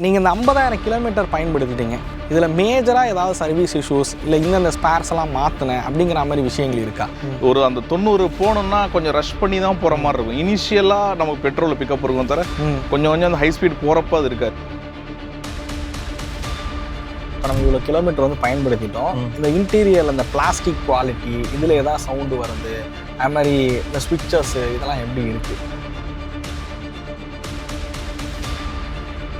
நீங்கள் இந்த 50,000 கிலோமீட்டர் பயன்படுத்திட்டீங்க. இதில் மேஜராக ஏதாவது சர்வீஸ் இஷ்யூஸ் இல்லை இந்த ஸ்பேர்ஸ் எல்லாம் மாற்றினேன் அப்படிங்கிற மாதிரி விஷயங்கள் இருக்கா? ஒரு அந்த 90 போகணுன்னா கொஞ்சம் ரஷ் பண்ணி தான் போகிற மாதிரி இருக்கும். இனிஷியலாக நமக்கு பெட்ரோல் பிக்கப் இருக்கும் தவிர கொஞ்சம் அந்த ஹை ஸ்பீட் போகிறப்ப அது இருக்காது. இப்போ நம்ம இவ்வளோ கிலோமீட்டர் வந்து பயன்படுத்திட்டோம். இந்த இன்டீரியர் அந்த பிளாஸ்டிக் குவாலிட்டி இதில் எதாவது சவுண்டு வருது, அது மாதிரி இந்த ஸ்விட்சஸ் இதெல்லாம் எப்படி இருக்குது?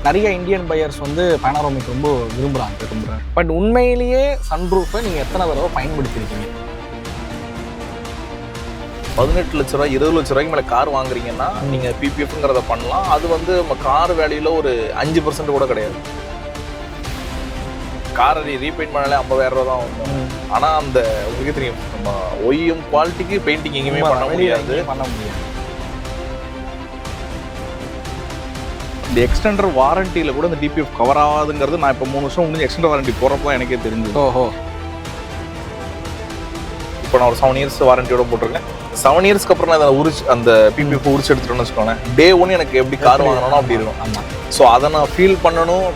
நிறைய இந்தியன் பையர்ஸ் வந்து பேனரோமிக் ரொம்ப விரும்புகிறாங்க. பட் உண்மையிலேயே சன்ரூஃபை நீங்கள் எத்தனை தடவை பயன்படுத்தியிருக்கீங்க? 18 லட்ச ரூபா 20 லட்ச ரூபாய்க்கு மேலே கார் வாங்குறீங்கன்னா நீங்கள் பிபிஎஃப்ங்கிறத பண்ணலாம். அது வந்து நம்ம கார் வேல்யூல ஒரு 5% கூட கிடையாது. காரை ரீபெயிண்ட் பண்ணாலே 50,000 ரூபா தான் ஆகும். ஆனால் அந்த உங்களுக்கு தெரியும், நம்ம ஒய்யும் குவாலிட்டிக்கு பெயிண்டிங் எங்கேயுமே பண்ண முடியாது. இந்த எக்ஸ்டெண்டர் வாரண்டியில் கூட இந்த டிபிஎஃப் கவர் ஆகாதுங்கிறது நான் இப்போ 3 வருஷம் முடிஞ்சு எக்ஸ்டெண்டர் வாரண்டி போகிறப்போ தான் எனக்கே தெரிஞ்சது. ஓஹோ. இப்போ நான் ஒரு 7 இயர்ஸ் வாரண்டியோட போட்டிருக்கேன். 7 இயர்ஸ்க்கு அப்புறம் நான் அதை அந்த பிபிஎஃப் உரிச்சு எடுத்துட்டோன்னு வச்சுக்கோங்க, டே 1 எனக்கு எப்படி கார் வாங்கணும் அப்படி இருக்கும். ஆமாம். ஸோ அதை நான் ஃபீல் பண்ணணும்.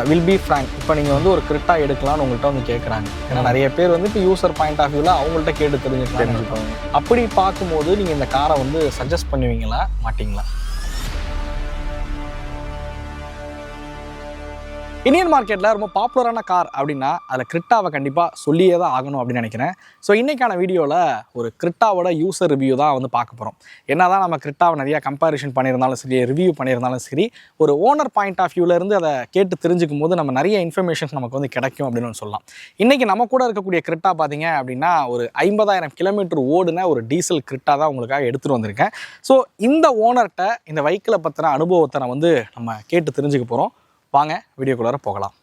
வில் பி ஃப்ராங்க், இப்போ நீங்கள் வந்து ஒரு கிரிட்டா எடுக்கலாம்னு உங்கள்கிட்ட வந்து கேட்குறாங்க. ஏன்னா நிறைய பேர் வந்து இப்போ யூசர் பாயிண்ட் ஆஃப் வியூவில் அவங்கள்ட்ட கேட்டு தெரிஞ்சுப்பாங்க. அப்படி பார்க்கும்போது நீங்கள் இந்த காரை வந்து சஜஸ்ட் பண்ணுவீங்களா மாட்டிங்களா? இந்தியன் மார்க்கெட்டில் ரொம்ப பாப்புலரான கார் அப்படின்னா அதில் கிரிட்டாவை கண்டிப்பாக சொல்லியே தான் ஆகணும் அப்படின்னு நினைக்கிறேன். ஸோ இன்றைக்கான வீடியோவில் ஒரு கிரிட்டாவோட யூசர் ரிவ்யூ தான் வந்து பார்க்க போகிறோம். என்ன தான் நம்ம கிரிட்டாவை நிறையா கம்பேரிஷன் பண்ணியிருந்தாலும் சரி, ரிவ்யூ பண்ணியிருந்தாலும் சரி, ஒரு ஓனர் பாயிண்ட் ஆஃப் வியூவிலேருந்து அதை கேட்டு தெரிஞ்சுக்கும் போது நம்ம நிறைய இன்ஃபர்மேஷன்ஸ் நமக்கு வந்து கிடைக்கும் அப்படின்னு சொல்லலாம். இன்றைக்கி நம்ம கூட இருக்கக்கூடிய கிரிட்டா பார்த்தீங்க அப்படின்னா ஒரு 50,000 கிலோமீட்டர் ஓடுன ஒரு டீசல் கிரிட்டா தான் உங்களுக்காக எடுத்துகிட்டு வந்திருக்கேன். ஸோ இந்த ஓனர்கிட்ட இந்த வெஹிக்கிளை பற்றின அனுபவத்தை நான் வந்து நம்ம கேட்டு தெரிஞ்சுக்க போகிறோம். வாங்க வீடியோக்குள்ளார போகலாம்.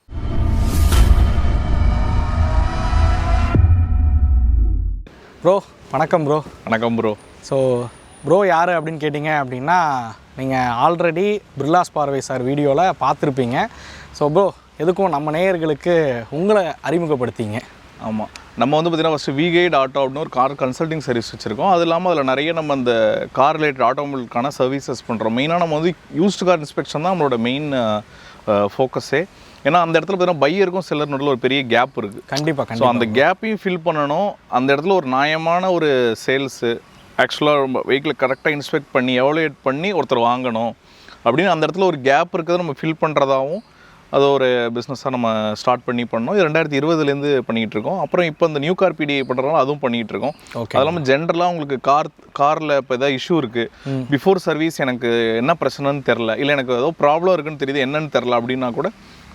ப்ரோ வணக்கம். வணக்கம் ப்ரோ. ஸோ ப்ரோ யார் அப்படின்னு கேட்டிங்க அப்படின்னா நீங்கள் ஆல்ரெடி பிர்லாஸ் பார்வை சார் வீடியோவில் பார்த்துருப்பீங்க. ஸோ ப்ரோ எதுக்கும் நம்ம நேயர்களுக்கு உங்களை அறிமுகப்படுத்திங்க. ஆமாம், நம்ம வந்து பார்த்தீங்கன்னா ஃபஸ்ட்டு விகைட் ஆட்டோ அப்படின்னு ஒரு கார் கன்சல்டிங் சர்வீஸ் வச்சுருக்கோம். அது இல்லாமல் அதில் நிறைய நம்ம அந்த கார் ரிலேட்டட் ஆட்டோமொபைலுக்கான சர்வீசஸ் பண்ணுறோம். மெயினாக நம்ம வந்து யூஸ்டு கார் இன்ஸ்பெக்ஷன் தான் நம்மளோட மெயின் ஃபோக்கஸே. ஏன்னா அந்த இடத்துல பார்த்தீங்கன்னா பையருக்கும் செல்லர் நடுவில் ஒரு பெரிய கேப் இருக்குது. கண்டிப்பாக. ஸோ அந்த கேப்பையும் ஃபில் பண்ணணும். அந்த இடத்துல ஒரு நியாயமான ஒரு சேல்ஸு, ஆக்சுவலாக வெஹிக்கிளை கரெக்டாக இன்ஸ்பெக்ட் பண்ணி எவாலுவேட் பண்ணி ஒருத்தர் வாங்கணும் அப்படின்னு அந்த இடத்துல ஒரு கேப் இருக்கிறத நம்ம ஃபில் பண்ணுறதாகவும் அது ஒரு பிஸ்னஸாக நம்ம ஸ்டார்ட் பண்ணோம். இது 2020 பண்ணிகிட்டு இருக்கோம். அப்புறம் இப்போ இந்த நியூ கார் பிடிஐ பண்ணுறதுனால அதுவும் பண்ணிகிட்டு இருக்கோம். அது இல்லாமல் ஜென்ரலாக உங்களுக்கு காரில் இப்போ எதாவது இஷ்யூ இருக்குது, பிஃபோர் சர்வீஸ் எனக்கு என்ன பிரச்சனைன்னு தெரில, இல்லை எனக்கு ஏதோ ப்ராப்ளம் இருக்குன்னு தெரியுது என்னன்னு தெரில அப்படின்னா கூட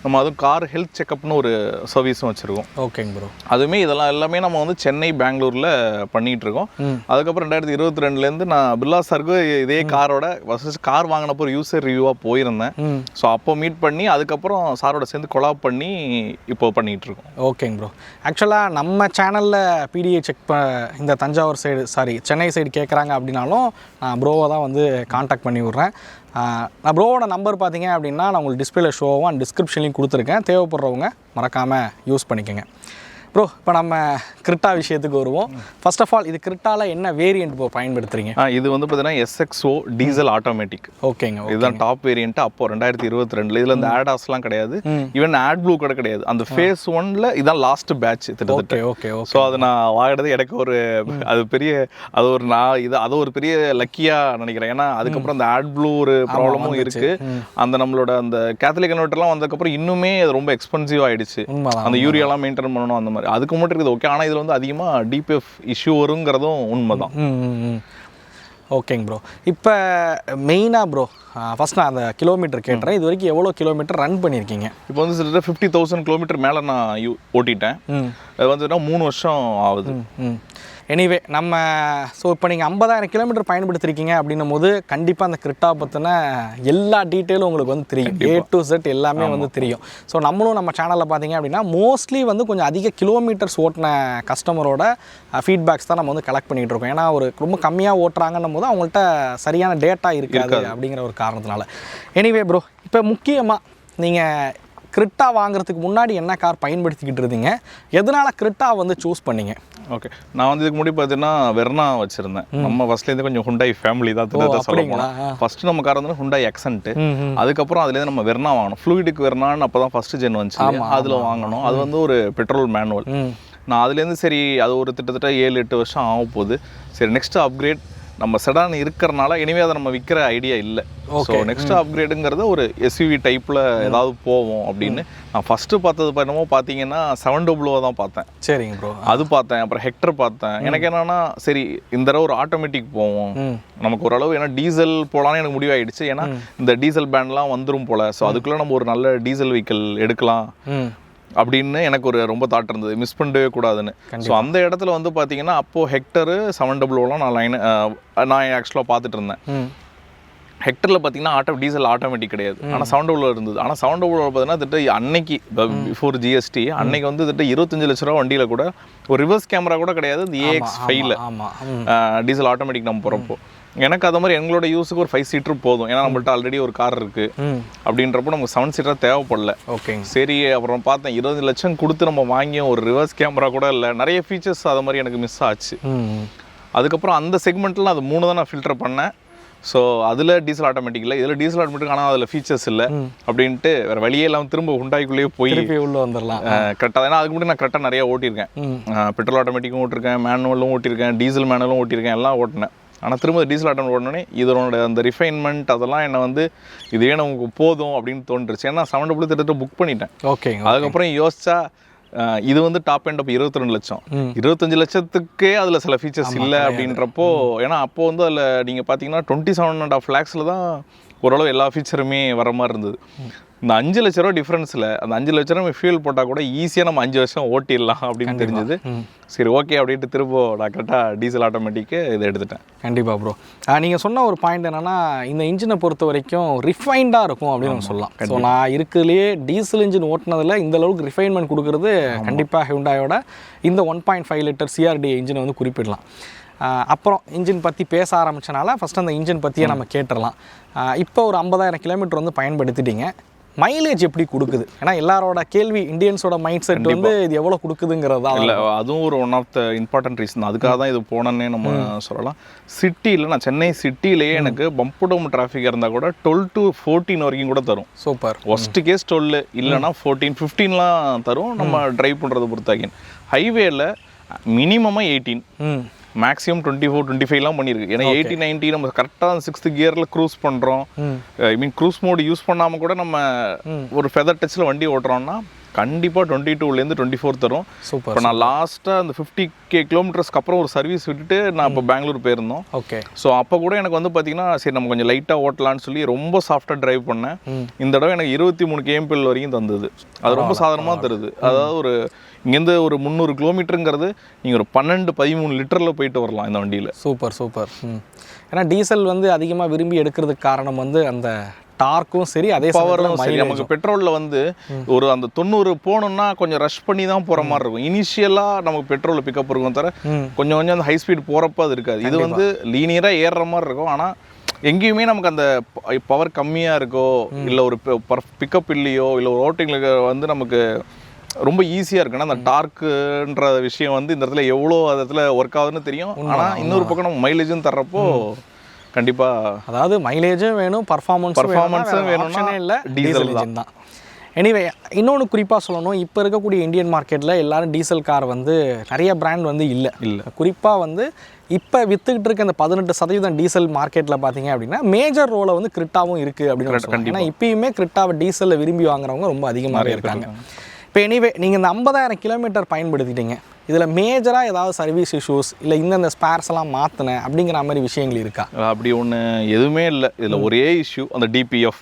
நம்ம அதுவும் கார் ஹெல்த் செக்அப்னு ஒரு சர்வீஸும் வச்சுருக்கோம். ஓகேங்க ப்ரோ. அதுவுமே இதெல்லாம் எல்லாமே நம்ம வந்து சென்னை, பெங்களூரில் பண்ணிகிட்டு இருக்கோம். அதுக்கப்புறம் 2022 நான் பிர்லா சாருக்கு இதே காரோட ஃபர்ஸ்ட் கார் வாங்கினப்போ ஒரு யூசர் ரிவ்யூவாக போயிருந்தேன். ஸோ அப்போ மீட் பண்ணி அதுக்கப்புறம் சாரோட சேர்ந்து கொலாப் பண்ணி இப்போ பண்ணிகிட்டு இருக்கோம். ஓகேங்க ப்ரோ. ஆக்சுவலாக நம்ம சேனலில் பிடிஏ செக் இந்த தஞ்சாவூர் சைடு சென்னை சைடு கேட்குறாங்க அப்படின்னாலும் நான் ப்ரோவை தான் வந்து காண்டாக்ட் பண்ணி விட்றேன். நான் ப்ரோவோட நம்பர் பார்த்தீங்க அப்படின்னா நான் உங்களுக்கு டிஸ்பிளேல ஷோவும் அண்ட் டிஸ்கிரிப்ஷன்லையும் கொடுத்துருக்கேன். தேவைப்படுறவங்க மறக்காமல் யூஸ் பண்ணிக்கோங்க. ப்ரோ இப்போ நம்ம கிரிட்டா விஷயத்துக்கு வருவோம். ஃபர்ஸ்ட் ஆஃப் ஆல் இது கிரிட்டாவில் என்ன வேரியண்ட் இப்போ பயன்படுத்துறீங்க? இது வந்து பார்த்தீங்கன்னா SXO டீசல் ஆட்டோமேட்டிக். ஓகேங்க. இதுதான் டாப் வேரியன்ட். அப்போ 2022 இதில் இந்த ஆடாஸ்லாம் கிடையாது, ஈவன் ஆட் ப்ளூ கூட கிடையாது. அந்த ஃபேஸ் 1ல இதான் லாஸ்ட் பேட்ச் திட்டத்தட்ட. ஓகே. ஸோ அதை நான் வாங்கினது எனக்கு ஒரு அது ஒரு பெரிய லக்கியாக நினைக்கிறேன். ஏன்னா அதுக்கப்புறம் அந்த ஆட் ப்ளூ ஒரு ப்ராப்ளமும் இருக்குது. அந்த நம்மளோட அந்த கேத்தலிக் கன்வெர்ட்டர்லாம் வந்ததுக்கப்புறம் இன்னுமே அது ரொம்ப எக்ஸ்பென்சிவ் ஆகிடுச்சு. அந்த யூரியாலாம் மெயின்டைன் பண்ணணும் அந்த மாதிரி. அதுக்கு மட்டும் இருக்குது ஓகே. ஆனால் இதில் வந்து அதிகமாக டிபிஎஃப் இஷ்யூ வருங்கிறதும் உண்மைதான். ஓகேங்க ப்ரோ. இப்போ மெயினாக ப்ரோ ஃபஸ்ட் நான் அந்த கிலோமீட்டர் கேட்டுறேன். இது வரைக்கும் எவ்வளோ கிலோமீட்டர் ரன் பண்ணியிருக்கீங்க? இப்போ வந்து சில 50,000 கிலோமீட்டர் மேலே நான் ஓட்டிட்டேன். அது வந்துன்னா 3 வருஷம் ஆகுது. எனிவே நம்ம ஸோ இப்போ நீங்கள் 50,000 கிலோமீட்டர் பயன்படுத்திருக்கீங்க அப்படின்னும் போது கண்டிப்பாக அந்த கிரிட்டா பற்றின எல்லா டீட்டெயிலும் உங்களுக்கு வந்து தெரியும். A to Z எல்லாமே வந்து தெரியும். ஸோ நம்மளும் நம்ம சேனலில் பார்த்தீங்க அப்படின்னா மோஸ்ட்லி வந்து கொஞ்சம் அதிக கிலோமீட்டர்ஸ் ஓட்டின கஸ்டமரோட ஃபீட்பேக்ஸ் தான் நம்ம வந்து கலெக்ட் பண்ணிகிட்டு இருக்கோம். ஏன்னா ஒரு ரொம்ப கம்மியாக ஓட்டுறாங்கன்னும் போது அவங்கள்ட்ட சரியான டேட்டா இருக்காது அப்படிங்கிற ஒரு காரணத்தினால. எனிவே ப்ரோ இப்போ முக்கியமாக நீங்கள் கிரிட்டா வாங்குறதுக்கு முன்னாடி என்ன கார் பயன்படுத்திக்கிட்டு இருந்தீங்க, எதனால கிரிட்டா வந்து சூஸ் பண்ணீங்க? ஓகே, நான் வந்து இதுக்கு முன்னாடி பார்த்தீங்கன்னா வெர்னா வச்சிருந்தேன். நம்ம ஃபர்ஸ்ட்லேருந்து கொஞ்சம் ஹுண்டாய் ஃபேமிலி தான் சொல்ல போனால். ஃபர்ஸ்ட் நம்ம கார் வந்து ஹுண்டாய் எக்ஸன்ட், அதுக்கப்புறம் அதுலேருந்து நம்ம வெர்னா வாங்கணும். ஃப்ளூயிடுக்கு வெர்னான்னு அப்போ தான் ஃபர்ஸ்ட் ஜென் வந்துச்சு, அதில் வாங்கணும். அது வந்து ஒரு பெட்ரோல் மேனுவல். நான் அதுலேருந்து சரி அது ஒரு கிட்டத்தட்ட 7-8 வருஷம் ஆக போகுது. சரி நெக்ஸ்ட் அப்கிரேட் நம்ம செடான் இருக்கிறனால இனிமே அதை நம்ம விற்கிற ஐடியா இல்லை. ஸோ நெக்ஸ்ட் அப்கிரேடுங்கிறது ஒரு எஸ்யூவி டைப்பில் ஏதாவது போவோம் அப்படின்னு நான் ஃபஸ்ட்டு பார்த்தது என்னமோ பார்த்தீங்கன்னா 700 தான் பார்த்தேன். சரிங்க ப்ரோ, அது பார்த்தேன். அப்புறம் ஹெக்டர் பார்த்தேன். எனக்கு என்னன்னா சரி இந்த தடவை ஒரு ஆட்டோமேட்டிக் போவோம் நமக்கு ஓரளவு, ஏன்னா டீசல் போகலான்னு எனக்கு முடிவாயிடுச்சு. ஏன்னா இந்த டீசல் பேன்லாம் வந்துடும் போல். ஸோ அதுக்குள்ளே நம்ம ஒரு நல்ல டீசல் வெஹிக்கிள் எடுக்கலாம் அப்படின்னு எனக்கு ஒரு ரொம்ப தாட் இருந்தது, மிஸ் பண்ணவே கூடாதுன்னு. ஸோ அந்த இடத்துல வந்து பார்த்தீங்கன்னா அப்போது ஹெக்டரு 700 நான் ஆக்சுவலாக பார்த்துட்டு இருந்தேன். ஹெக்டரில் பார்த்தீங்கன்னா டீசல் ஆட்டோமேட்டிக் கிடையாது, ஆனால் 700 இருந்தது. ஆனால் 700 பார்த்தீங்கன்னா திட்ட அன்னைக்கு பிஃபோர் ஜிஎஸ்டி அன்னைக்கு வந்து திட்ட 25 லட்ச ரூபா வண்டியில் கூட ஒரு ரிவர்ஸ் கேமரா கூட கிடையாது. இந்த AX5ல டீசல் ஆட்டோமேட்டிக் நம்ம போகிறப்போ எனக்கு அது மாதிரி எங்களோட யூஸுக்கு ஒரு 5 சீட்டர் போதும். ஏன்னா நம்மள்ட்ட ஆல்ரெடி ஒரு கார் இருக்கு அப்படின்றப்போ நமக்கு 7 சீட்டராக தேவைப்படல. ஓகே சரி, அப்புறம் பார்த்தேன் 20 லட்சம் கொடுத்து நம்ம வாங்கிய ஒரு ரிவர்ஸ் கேமரா கூட இல்லை, நிறைய ஃபீச்சர்ஸ் அது மாதிரி எனக்கு மிஸ் ஆச்சு. அதுக்கப்புறம் அந்த செக்மெண்ட்டில் அது 3 தான் நான் ஃபில்டர் பண்ணேன். ஸோ அதில் டீசல் ஆட்டோமேட்டிக் இல்லை, இதில் டீசல் ஆட்டோமேட்டிக், ஆனால் அதில் ஃபீச்சர்ஸ் இல்லை அப்படின்ட்டு வேறு வழியே இல்லாமல் திரும்ப ஹுண்டாய்க்குள்ளேயே போய் உள்ளே வந்துடலாம் கரெக்டாக. ஏன்னா அதுக்கு முன்னாடி நான் கரெக்டாக நிறைய ஓட்டியிருக்கேன். பெட்ரோல் ஆட்டோமேட்டிக்கும் ஓட்டிருக்கேன், மேனுவலும் ஓட்டியிருக்கேன், டீசல் மேனுவலும் ஓட்டியிருக்கேன், எல்லாம் ஓட்டினேன். ஆனால் திரும்ப டீசல் ஆட்டோமேட்டிக் ஓடனே இதனோட அந்த ரிஃபைன்மெண்ட் அதெல்லாம் என்னை வந்து இதுவே நமக்கு போதும் அப்படின்னு தோன்றுச்சு. ஏன்னா 700 திட்டத்தை புக் பண்ணிட்டேன். ஓகே, அதுக்கப்புறம் யோசிச்சா இது வந்து டாப் எண்ட் அப்போ 22 லட்சம், 25 லட்சத்துக்கே அதில் சில ஃபீச்சர்ஸ் இல்லை அப்படின்றப்போ, ஏன்னா அப்போது வந்து அதில் நீங்கள் பார்த்தீங்கன்னா 27.5 lakhsல தான் ஓரளவு எல்லா ஃபீச்சருமே வர மாதிரி இருந்தது. இந்த 5 லட்ச ரூபா டிஃப்ரென்ஸில் அந்த 5 லட்ச ரூபா ஃபியூல் போட்டால் கூட ஈஸியாக நம்ம 5 வருஷம் ஓட்டிடலாம் அப்படின்னு தெரிஞ்சது. சரி ஓகே அப்படின்ட்டு திரும்ப நான் கரெக்டாக டீசல் ஆட்டோமேட்டிக்கு இதை எடுத்துட்டேன். கண்டிப்பாக ப்ரோ, நீங்கள் சொன்ன ஒரு பாயிண்ட் என்னென்னா இந்த இன்ஜினை பொறுத்த வரைக்கும் ரிஃபைண்டாக இருக்கும் அப்படின்னு சொல்லலாம். ஸோ நான் இருக்கிறதுலையே டீசல் இன்ஜின் ஓட்டினதில் இந்த அளவுக்கு ரிஃபைன்மெண்ட் கொடுக்குறது கண்டிப்பாக ஹுண்டாயோட இந்த 1.5 லிட்டர் CRD இன்ஜினை வந்து குறிப்பிடலாம். அப்புறம் இன்ஜின் பற்றி பேச ஆரம்பித்தனால ஃபஸ்ட் அந்த இன்ஜின் பற்றியே நம்ம கேட்டுடலாம். இப்போ ஒரு 50,000 கிலோமீட்டர் வந்து பயன்படுத்திட்டீங்க, மைலேஜ் எப்படி கொடுக்குது? ஏன்னா எல்லாரோட கேள்வி இந்தியன்ஸோட மைண்ட் செட் வந்து இது எவ்வளோ கொடுக்குதுங்கிறது தான். இல்லை, அதுவும் ஒரு one of the important reason. அதுக்காக தான் இது போனேன்னே நம்ம சொல்லலாம். சிட்டியில் நான் சென்னை சிட்டிலேயே எனக்கு பம்ப் டவுன் டிராஃபிக் இருந்தால் கூட 12 to 14 வரைக்கும் கூட தரும். சூப்பர். ஒஸ்ட் கேஸ் 12 இல்லைனா 14, 15லாம் தரும் நம்ம ட்ரைவ் பண்ணுறதை பொறுத்தாக்கின். ஹைவேல மினிமமாக 18, மேக்ஸிமம் 24, 25லாம் பண்ணியிருக்கு. ஏன்னா 80, 90 நம்ம கரெக்டாக 6th கியரில் க்ரூஸ் பண்ணுறோம். ஐ மீன் க்ரூஸ் மோடு யூஸ் பண்ணாமல் கூட நம்ம ஒரு ஃபெதர் டச்சில் வண்டி ஓட்டுறோம்னா கண்டிப்பாக 22லேருந்து 24 தரும். சூப்பர். இப்போ நான் லாஸ்ட்டாக அந்த 50K கிலோமீட்டர்ஸ்க்கு அப்புறம் ஒரு சர்வீஸ் விட்டுட்டு நான் இப்போ பெங்களூர் போயிருந்தோம். ஓகே. ஸோ அப்போ கூட எனக்கு வந்து பார்த்தீங்கன்னா சரி நம்ம கொஞ்சம் லைட்டாக ஓட்டலான்னு சொல்லி ரொம்ப சாஃப்டாக ட்ரைவ் பண்ணேன். இந்த தடவை எனக்கு 23 kmph வரைக்கும் தந்தது. அது ரொம்ப சாதாரணமாக தருது. அதாவது ஒரு இங்கேருந்து ஒரு 300 கிலோமீட்டருங்கிறது நீங்கள் ஒரு 12-13 லிட்டரில் போயிட்டு வரலாம் இந்த வண்டியில். Super super. ஏன்னா டீசல் வந்து அதிகமாக விரும்பி எடுக்கிறதுக்கு காரணம் வந்து அந்த டார்க்கும் சரி, அதே பவரும் சரி. நமக்கு பெட்ரோலில் வந்து ஒரு அந்த 90 போகணுன்னா கொஞ்சம் ரஷ் பண்ணி தான் போகிற மாதிரி இருக்கும். இனிஷியலாக நமக்கு பெட்ரோலில் பிக்கப் இருக்கும் தவிர கொஞ்சம் கொஞ்சம் அந்த ஹை ஸ்பீட் போகிறப்ப அது இருக்காது. இது வந்து லீனியராக ஏறுற மாதிரி இருக்கும். ஆனால் எங்கேயுமே நமக்கு அந்த பவர் கம்மியாக இருக்கோ இல்லை ஒரு பிக்கப் இல்லையோ இல்லை ஒரு ஓட்டிங்கில் வந்து நமக்கு ரொம்ப ஈஸியாக இருக்குன்னா அந்த டார்க்குன்ற விஷயம் வந்து இந்த இடத்துல எவ்வளோ இடத்துல ஒர்க் ஆகுதுன்னு தெரியும். ஆனால் இன்னொரு பக்கம் நம்ம மைலேஜும் தர்றப்போ கண்டிப்பாக, அதாவது மைலேஜும் வேணும், பர்ஃபார்மன்ஸும் வேணும்னே இல்லை, டீசல் இன்ஜின் தான். எனிவே இன்னொன்று குறிப்பாக சொல்லணும், இப்போ இருக்கக்கூடிய இந்தியன் மார்க்கெட்டில் எல்லாரும் டீசல் கார் வந்து நிறைய பிராண்ட் வந்து இல்லை. குறிப்பாக வந்து இப்போ விற்றுக்கிட்டு இருக்க இந்த 18% டீசல் மார்க்கெட்டில் பார்த்தீங்க அப்படின்னா மேஜர் ரோலை வந்து கிரிட்டாவும் இருக்குது அப்படின்னு சொல்லலாம். ஏன்னா இப்பயுமே கிரிட்டாவை டீசலில் விரும்பி வாங்குறவங்க ரொம்ப அதிகமாகவே இருக்காங்க. இப்போ எனிவே நீங்கள் இந்த 50,000 கிலோமீட்டர் பயன்படுத்திட்டீங்க, இதில் மேஜராக ஏதாவது சர்வீஸ் இஷ்யூஸ் இல்லை இந்தந்த ஸ்பேர்ஸ் எல்லாம் மாற்றினேன் அப்படிங்கிற மாதிரி விஷயங்கள் இருக்கா? அப்படி ஒன்று எதுவுமே இல்லை. இதில் ஒரே இஷ்யூ அந்த டிபிஎஃப்.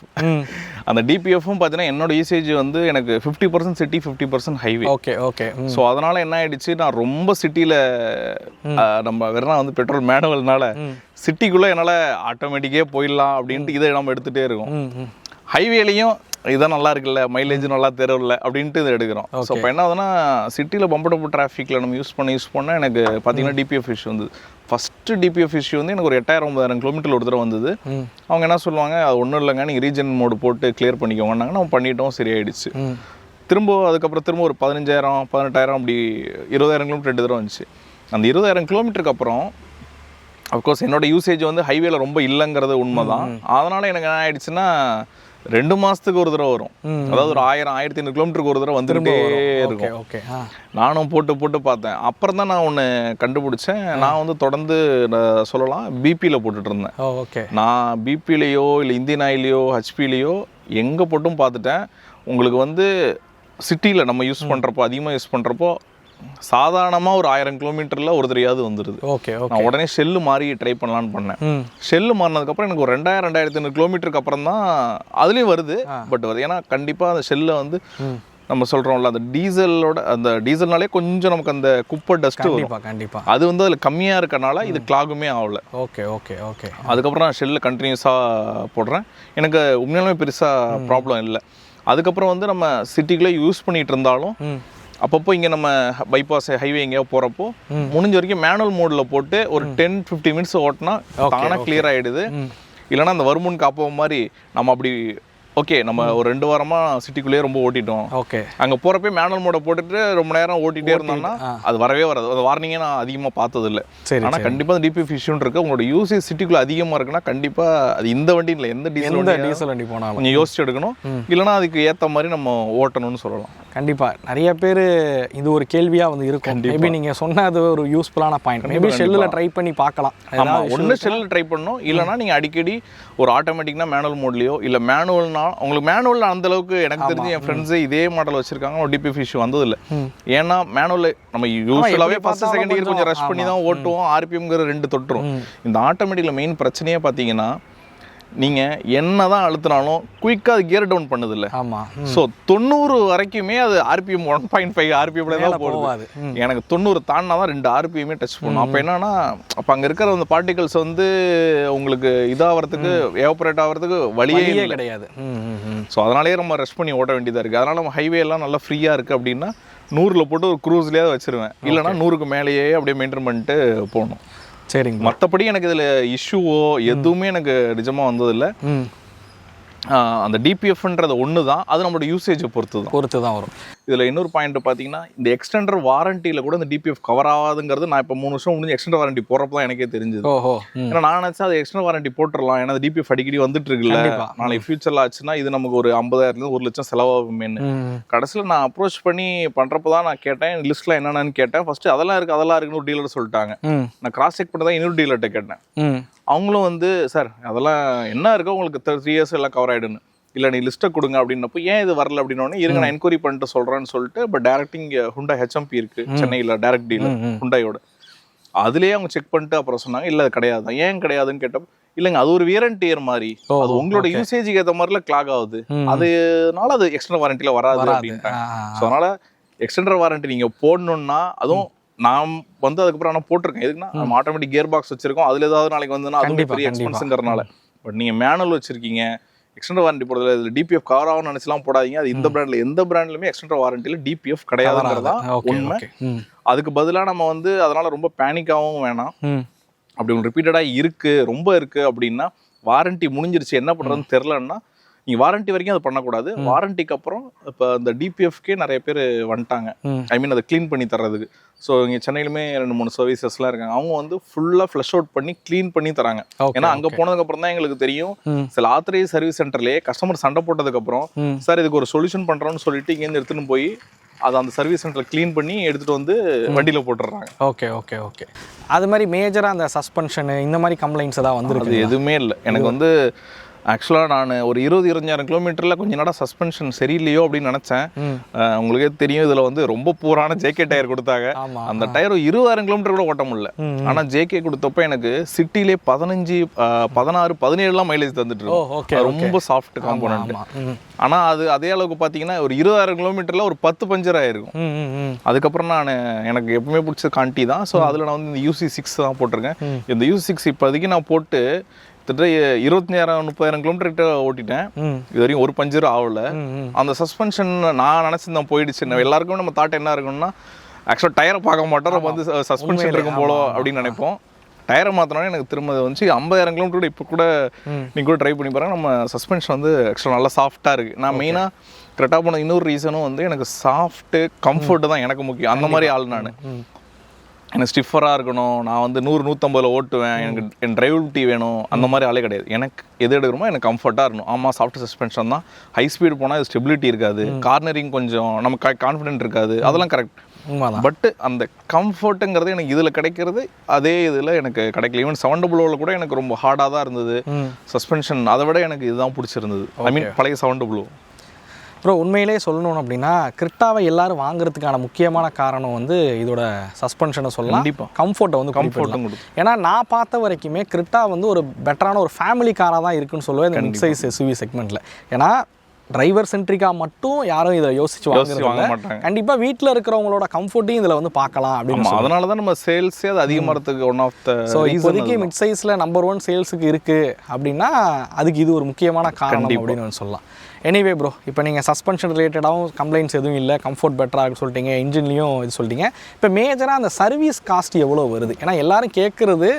அந்த டிபிஎஃப்பும் பார்த்தீங்கன்னா என்னோட யூசேஜ் வந்து எனக்கு 50% city 50% highway. Okay okay. So அதனால் என்ன ஆகிடுச்சு, நான் ரொம்ப சிட்டியில் நம்ம வெறும் வந்து பெட்ரோல் மேனுவல்னால சிட்டிக்குள்ளே என்னால் ஆட்டோமேட்டிக்கே போயிடலாம் அப்படின்ட்டு இதை நம்ம எடுத்துகிட்டே இருக்கோம். ஹைவேலையும் இதான் நல்லா இருக்குல்ல, மைலேஜ் நல்லா தெரியல அப்படின்ட்டு இதை எடுக்கிறோம். ஸோ இப்போ என்ன ஆகுதுன்னா, சிட்டியில் பம்படப்பு டிராஃபிக்கில் நம்ம யூஸ் பண்ண எனக்கு பார்த்தீங்கன்னா டிபிஎஃப் இஷ்யூ வந்து ஃபஸ்ட்டு டிபிஎஃப் இஷ்யூ வந்து எனக்கு ஒரு 8000-9000 கிலோமீட்டர் ஒரு தடவை வந்தது. அவங்க என்ன சொல்லுவாங்க, அது ஒன்றும் இல்லைங்க, நீங்கள் ரீஜன் மோடு போட்டு கிளியர் பண்ணிக்கோங்கன்னாங்க. நம்ம பண்ணிட்டோம், சரியாயிடுச்சு. திரும்ப அதுக்கப்புறம் திரும்ப ஒரு 15000-18000 அப்படி 20000 கிலோமீட்டர் 2 தடவை வந்துச்சு. அந்த 20000 கிலோமீட்டருக்கு அப்புறம் அஃப்கோர்ஸ் என்னோட யூசேஜ் வந்து ஹைவேல ரொம்ப இல்லைங்கிறது உண்மை தான். அதனால் எனக்கு என்ன ஆயிடுச்சுன்னா 2 மாதத்துக்கு ஒரு தடவை வரும். அதாவது ஒரு 1000-1500 கிலோமீட்டருக்கு ஒரு தடவை வந்துகிட்டே இருக்கும். நானும் போட்டு பார்த்தேன். அப்புறம் தான் நான் ஒன்று கண்டுபிடிச்சேன். நான் வந்து தொடர்ந்து சொல்லலாம் பிபியில் போட்டுட்டு இருந்தேன். நான் பிபிலேயோ இல்லை இந்தியன் ஆயிலையோ ஹெச்பிலேயோ எங்கே போட்டும் பார்த்துட்டேன். உங்களுக்கு வந்து சிட்டியில் நம்ம யூஸ் பண்ணுறப்போ, அதிகமாக யூஸ் பண்ணுறப்போ சாதாரணமாக ஒரு 1000 கிலோமீட்டரில் ஒரு தடையாவது வந்துடுது. நான் உடனே ஷெல்லு மாறி ட்ரை பண்ணலான்னு பண்ணேன். ஷெல்லு மாறினதுக்கப்புறம் எனக்கு ஒரு 2000-2500 கிலோமீட்டருக்கு அப்புறம் தான் அதுலேயும் வருது. பட் வருது, ஏன்னா கண்டிப்பாக அந்த ஷெல்லை வந்து நம்ம சொல்கிறோம்ல, அந்த டீசல்னாலே கொஞ்சம் நமக்கு அந்த குப்பை டஸ்ட்டு வரும். கண்டிப்பாக அது வந்து அதில் கம்மியாக இருக்கனால இது கிளாகுமே ஆகலை. அதுக்கப்புறம் நான் ஷெல்லில் கண்டினியூஸாக போடுறேன். எனக்கு உண்மையாலுமே பெருசாக ப்ராப்ளம் இல்லை. அதுக்கப்புறம் வந்து நம்ம சிட்டிக்குள்ளே யூஸ் பண்ணிகிட்டு இருந்தாலும் அப்பப்போ இங்கே நம்ம பைபாஸ் ஹைவே எங்கேயோ போகிறப்போ முடிஞ்ச வரைக்கும் மேனுவல் மோடில் போட்டு ஒரு 10-15 மினிட்ஸ் ஓட்டினா தானாக கிளியர் ஆகிடுது. இல்லைனா அந்த வருமுன் காப்போம் மாதிரி நம்ம அப்படி ஓகே நம்ம ஒரு 2 வாரமாக சிட்டிக்குள்ளேயே ரொம்ப ஓட்டிட்டோம். அங்கே போகிறப்பே மேனுவல் மோடை போட்டுட்டு ரொம்ப நேரம் ஓட்டிகிட்டே இருந்தோம்னா அது வரவே வராது. அது வார்னிங்கே நான் அதிகமாக பார்த்ததில்லை. ஆனால் கண்டிப்பாக அந்த டிபிஎஃப் இஷ்யூன்னு இருக்குது. உங்களோட யூசேஜ் சிட்டிக்குள்ளே அதிகமாக இருக்குன்னா கண்டிப்பாக அது இந்த வண்டி இல்லை, எந்த டீசல் வண்டி போனாலும் கொஞ்சம் யோசிச்சு எடுக்கணும். இல்லைனா அதுக்கு ஏற்ற மாதிரி நம்ம ஓட்டணும்னு சொல்லலாம். கண்டிப்பாக நிறைய பேர் இது ஒரு கேள்வியாக வந்து இருக்கும். மேபி நீங்கள் சொன்னது ஒரு யூஸ்ஃபுல்லான பாயிண்ட். மேபி ஷெல்லில் ட்ரை பண்ணி பார்க்கலாம். ஒன்று ஷெல்லில் ட்ரை பண்ணணும். இல்லைனா நீங்கள் அடிக்கடி ஒரு ஆட்டோமேட்டிக்னா மேனுவல் மோட்லேயோ இல்லை மேனுவல்னா உங்களுக்கு மேனுவலில் அந்தளவுக்கு எனக்கு தெரிஞ்சு என் ஃப்ரெண்ட்ஸு இதே மாடல் வச்சுருக்காங்க. ஒரு டிபிஎஃப் இஷ்யூ வந்ததில்லை. ஏன்னா மேனுவலில் நம்ம யூஸ்வலாகவே ஃபஸ்ட்டு செகண்ட் இயர் கொஞ்சம் ரஷ் பண்ணி தான் ஓட்டுவோம். ஆர்பிஎம்ங்கிற 2 தொட்டுரும். இந்த ஆட்டோமேட்டிக்கில் மெயின் பிரச்சனையே பார்த்தீங்கன்னா நீங்கள் என்ன தான் அழுத்தினாலும் குயிக்காக அது கியர் டவுன் பண்ணுதில்ல. ஸோ 90 வரைக்குமே அது ஆர்பிஎம் 1.5 ஆர்பிஎம்ல தான் போடுது. எனக்கு 90 தாண்டினா தான் 2 ஆர்பிஎம்மே டச் பண்ணும். அப்போ என்னன்னா, அப்போ அங்கே இருக்கிற அந்த பார்ட்டிகல்ஸ் வந்து உங்களுக்கு இதாகிறதுக்கு எவாபரேட் ஆகிறதுக்கு வழியே கிடையாது. ஸோ அதனாலேயே நம்ம ரெஸ்ட் பண்ணி ஓட்ட வேண்டியதாக இருக்குது. அதனால் நம்ம ஹைவே எல்லாம் நல்லா ஃப்ரீயாக இருக்குது அப்படின்னா 100ல் போட்டு ஒரு க்ரூஸ்லேயே வச்சுருவேன். இல்லைனா 100க்கு மேலேயே அப்படியே மெயின்டைன் பண்ணிட்டு போகணும். சரிங்க. மற்றபடி எனக்கு இதில் இஷ்யூவோ எதுவுமே எனக்கு நிஜமாக வந்ததில்லை. அந்த டிபிஎஃப்ன்றது ஒன்று தான், அது நம்மளோட யூசேஜை பொறுத்து தான் வரும். இதில் இன்னொரு பாயிண்ட் பார்த்தீங்கன்னா, இந்த எக்ஸ்டெண்டர் வாரண்டியில் கூட இந்த டிபிஎஃப் கவர் ஆகாதுங்கிறது நான் இப்போ 3 வருஷம் முடிஞ்சு எக்ஸ்டெண்டர் வாரண்டி போகிறப்ப தான் எனக்கே தெரிஞ்சது. ஏன்னா நான் நினச்சா அது எக்ஸ்டெண்டர் வாரண்டி போட்டுடலாம், ஏன்னா அது டிபிஎஃப் அடிக்கடி வந்துட்டு இருக்குல்ல, நாளைக்கு ஃபியூச்சரில் ஆச்சுன்னா இது நமக்கு ஒரு 50,000 1 லட்சம் செலவாகுமேன்னு. கடைசியில் நான் அப்ரோச் பண்ணி பண்ணுறப்ப தான் நான் கேட்டேன், லிஸ்ட்டில் என்னென்னு கேட்டேன். ஃபஸ்ட்டு அதெல்லாம் இருக்குன்னு ஒரு டீலர் சொல்லிட்டாங்க. நான் கிராஸ் செக் பண்ணி தான் இன்னொரு டீலர்கிட்ட கேட்டேன். அவங்களும் வந்து சார் அதெல்லாம் என்ன இருக்கோ உங்களுக்கு 3 இயர்ஸ் எல்லாம் கவர் ஆகிடுன்னு. இல்லை நீ லிஸ்ட்டை கொடுங்க அப்படின்னப்போ ஏன் இது வரல அப்படின்னோடனே இருங்க நான் என்கொயரி பண்ணிட்டு சொல்கிறேன்னு சொல்லிட்டு இப்போ டேரக்டிங் ஹுண்டா ஹெச்எம்பி இருக்குது சென்னையில், டேரக்ட் டீலர் ஹுண்டாயோட. அதுலேயே அவங்க செக் பண்ணிட்டு அப்புறம் சொன்னாங்க இல்லை அது கிடையாது தான். ஏன் கிடையாதுன்னு கேட்டப்போ இல்லைங்க அது ஒரு வியர் அண்ட் டியர் மாதிரி, அது உங்களோட யூசேஜுக்கு ஏற்ற மாதிரிலாம் கிளாக் ஆகுது, அதனால அது எக்ஸ்டெண்டர் வாரண்டியில் வராது அப்படின்ட்டாங்க. ஸோ அதனால் எக்ஸ்டெண்டர் வாரண்டி நீங்கள் போடணுன்னா, அதுவும் நான் வந்து அதுக்கப்புறம் நான் போட்டிருக்கேன். எதுக்குன்னா நம்ம ஆட்டோமேட்டிக் கியர் பாக்ஸ் வச்சிருக்கோம், அதில் ஏதாவது நாளைக்கு வந்துன்னா அது பெரிய எக்ஸ்பென்ஸுங்கிறனால. பட் நீங்கள் மேனுவல் வச்சிருக்கீங்க, எக்ஸ்டெண்டர் வாரண்டி போடுறதுல இதில் டிபிஎஃப் கவர் ஆகும்னு நினச்சலாம் போடாதீங்க. அது இந்த பிராண்டில் எந்த பிராண்ட்லையுமே எக்ஸ்டெண்டர் வாரண்டியில் டிபிஎஃப் கிடையாதுங்கிறதா உண்மை. அதுக்கு பதிலாக நம்ம வந்து அதனால் ரொம்ப பேனிக்காகவும் வேணாம். அப்படி ஒன்று ரிப்பீட்டடாக இருக்குது, ரொம்ப இருக்குது அப்படின்னா, வாரண்டி முடிஞ்சிருச்சு என்ன பண்ணுறதுன்னு தெரிலன்னா நீங்கள் வாரண்டி வரைக்கும் அதை பண்ணக்கூடாது. வாரண்டிக்கு அப்புறம் இப்போ இந்த டிபிஎஃப்கே நிறைய பேர் வந்துட்டாங்க. ஐ மீன் அதை க்ளீன் பண்ணி தர்றதுக்கு. ஸோ இங்கே சென்னையிலுமே 2-3 சர்வீசஸ்லாம் இருக்காங்க. அவங்க வந்து ஃபுல்லாக ஃப்ளஷ் அவுட் பண்ணி க்ளீன் பண்ணி தராங்க. ஏன்னா அங்கே போனதுக்கப்புறம் தான் எங்களுக்கு தெரியும், சில ஆத்தரைஸ் சர்வீஸ் சென்டர்லேயே கஸ்டமர் சண்டை போட்டதுக்கப்புறம் சார் இதுக்கு ஒரு சொல்யூஷன் பண்ணுறோன்னு சொல்லிட்டு இங்கேருந்து எடுத்துகிட்டு போய் அதை அந்த சர்வீஸ் சென்டரில் க்ளீன் பண்ணி எடுத்துகிட்டு வந்து வண்டியில் போட்டுடுறாங்க. ஓகே. அது மாதிரி மேஜராக அந்த சஸ்பென்ஷனு இந்த மாதிரி கம்ப்ளைண்ட்ஸ் தான் வந்துருக்கு. அது எதுவுமே இல்லை. எனக்கு வந்து ஆக்சுவலாக நான் ஒரு 20-25,000 கிலோமீட்டரில் கொஞ்சம் நேரம் சஸ்பென்ஷன் சரியில்லையோ அப்படின்னு நினச்சேன். உங்களுக்கே தெரியும் இதில் வந்து ரொம்ப பூரான ஜேகே டயர் கொடுத்தாங்க. அந்த டயர் 20,000 கிலோமீட்டர் கூட ஓட்ட முடியல. ஆனால் ஜேகே கொடுத்தப்ப எனக்கு சிட்டிலே 15, 16, 17 மைலேஜ் தந்துட்டு இருக்கு. ரொம்ப சாஃப்ட் காம்போனன்ட். ஆனால் அது அதே அளவுக்கு பார்த்தீங்கன்னா ஒரு 20,000 கிலோமீட்டரில் ஒரு 10 பஞ்சர் ஆயிருக்கும். அதுக்கப்புறம் நான் எனக்கு எப்பவுமே பிடிச்ச காண்டி தான். ஸோ அதில் நான் வந்து இந்த UC6 தான் போட்டிருக்கேன். இந்த UC6 இப்போதைக்கு நான் போட்டு கிட்டத்தட்ட 25,000-30,000 கிலோமீட்டர் ஓட்டிட்டேன். இது வரைக்கும் ஒரு பஞ்சரும் ஆகல. அந்த சஸ்பென்ஷன் நான் நினச்சிருந்தேன் போயிடுச்சு. எல்லாருக்குமே நம்ம தாட் என்ன இருக்கும்னா ஆக்சுவலாக டயரை பார்க்க மாட்டோம், நம்ம வந்து சஸ்பென்ஷன் இருக்கும் போல அப்படின்னு நினைப்போம். டயரை மாற்றினோடனே எனக்கு திரும்ப வந்து 50,000 கிலோமீட்டர் இப்போ கூட நீங்கள் கூட ட்ரை பண்ணி பாருங்க. நம்ம சஸ்பென்ஷன் வந்து ஆக்சுவலாக நல்லா சாஃப்டாக இருக்குது. நான் மெயினாக கரெக்டாக போன இன்னொரு ரீசனும் வந்து எனக்கு சாஃப்ட்டு கம்ஃபர்ட்டு தான் எனக்கு முக்கியம். அந்த மாதிரி ஆள் நான் எனக்கு ஸ்டிஃபராக இருக்கணும், நான் வந்து 100-150 ஓட்டுவேன், எனக்கு என் டிரைவபிலிட்டி வேணும், அந்த மாதிரி ஆளே கிடையாது. எனக்கு எது எடுக்கிறோமோ எனக்கு கம்ஃபர்ட்டாக இருக்கணும். ஆமாம், சாஃப்ட் சஸ்பென்ஷன் தான். ஹை ஸ்பீடு போனால் ஸ்டெபிலிட்டி இருக்காது, கார்னரிங் கொஞ்சம் நமக்கு கான்ஃபிடென்ட் இருக்காது, அதெல்லாம் கரெக்ட். பட் அந்த கம்ஃபர்ட்டுங்கிறது எனக்கு இதில் கிடைக்கிறது அதே இதில் எனக்கு கிடைக்கல. ஈவன் 700 கூட எனக்கு ரொம்ப ஹார்டாக தான் இருந்தது சஸ்பென்ஷன். அதை விட எனக்கு இதுதான் பிடிச்சிருந்தது. ஐ மீன் பழைய 700. அப்புறம் உண்மையிலே சொல்லணும் அப்படின்னா கிரிட்டாவை எல்லாரும் வாங்குறதுக்கான முக்கியமான காரணம் வந்து இதோட சஸ்பென்ஷனை சொல்லலாம், கம்ஃபர்ட்டை வந்து கம்ஃபர்ட்டும் கொடுக்கும். ஏன்னா நான் பார்த்த வரைக்குமே கிரிட்டா வந்து ஒரு பெட்டரான ஒரு ஃபேமிலி காராக தான் இருக்குன்னு சொல்லுவேன் இந்த மிட் சைஸ் எஸ்யூவி செக்மெண்ட்டில். ஏன்னா டிரைவர் சென்ட்ரிக்காக மட்டும் யாரும் இதை யோசிச்சு வாங்க மாட்டாங்க. கண்டிப்பாக வீட்டில் இருக்கிறவங்களோட கம்ஃபர்ட்டையும் இதில் வந்து பார்க்கலாம் அப்படின்னு. அதனால தான் நம்ம சேல்ஸே அது அதிகமாகிறதுக்கு ஒன் ஆஃப் த. ஸோ இப்போதைக்கு மிட் சைஸில் நம்பர் 1 சேல்ஸுக்கு இருக்குது அப்படின்னா அதுக்கு இது ஒரு முக்கியமான காரணம் அப்படின்னு சொல்லலாம். எனிவே ப்ரோ, இப்போ நீங்கள் சஸ்பென்ஷன் ரிலேட்டடாகவும் கம்ப்ளைண்ட்ஸ் எதுவும் இல்லை, கம்ஃபர்ட் பெட்டராக சொல்லிட்டீங்க, இன்ஜின்லேயும் இது சொல்லிட்டீங்க. இப்போ மேஜராக அந்த சர்வீஸ் காஸ்ட் எவ்வளோ வருது? ஏன்னா எல்லாரும் கேட்குறது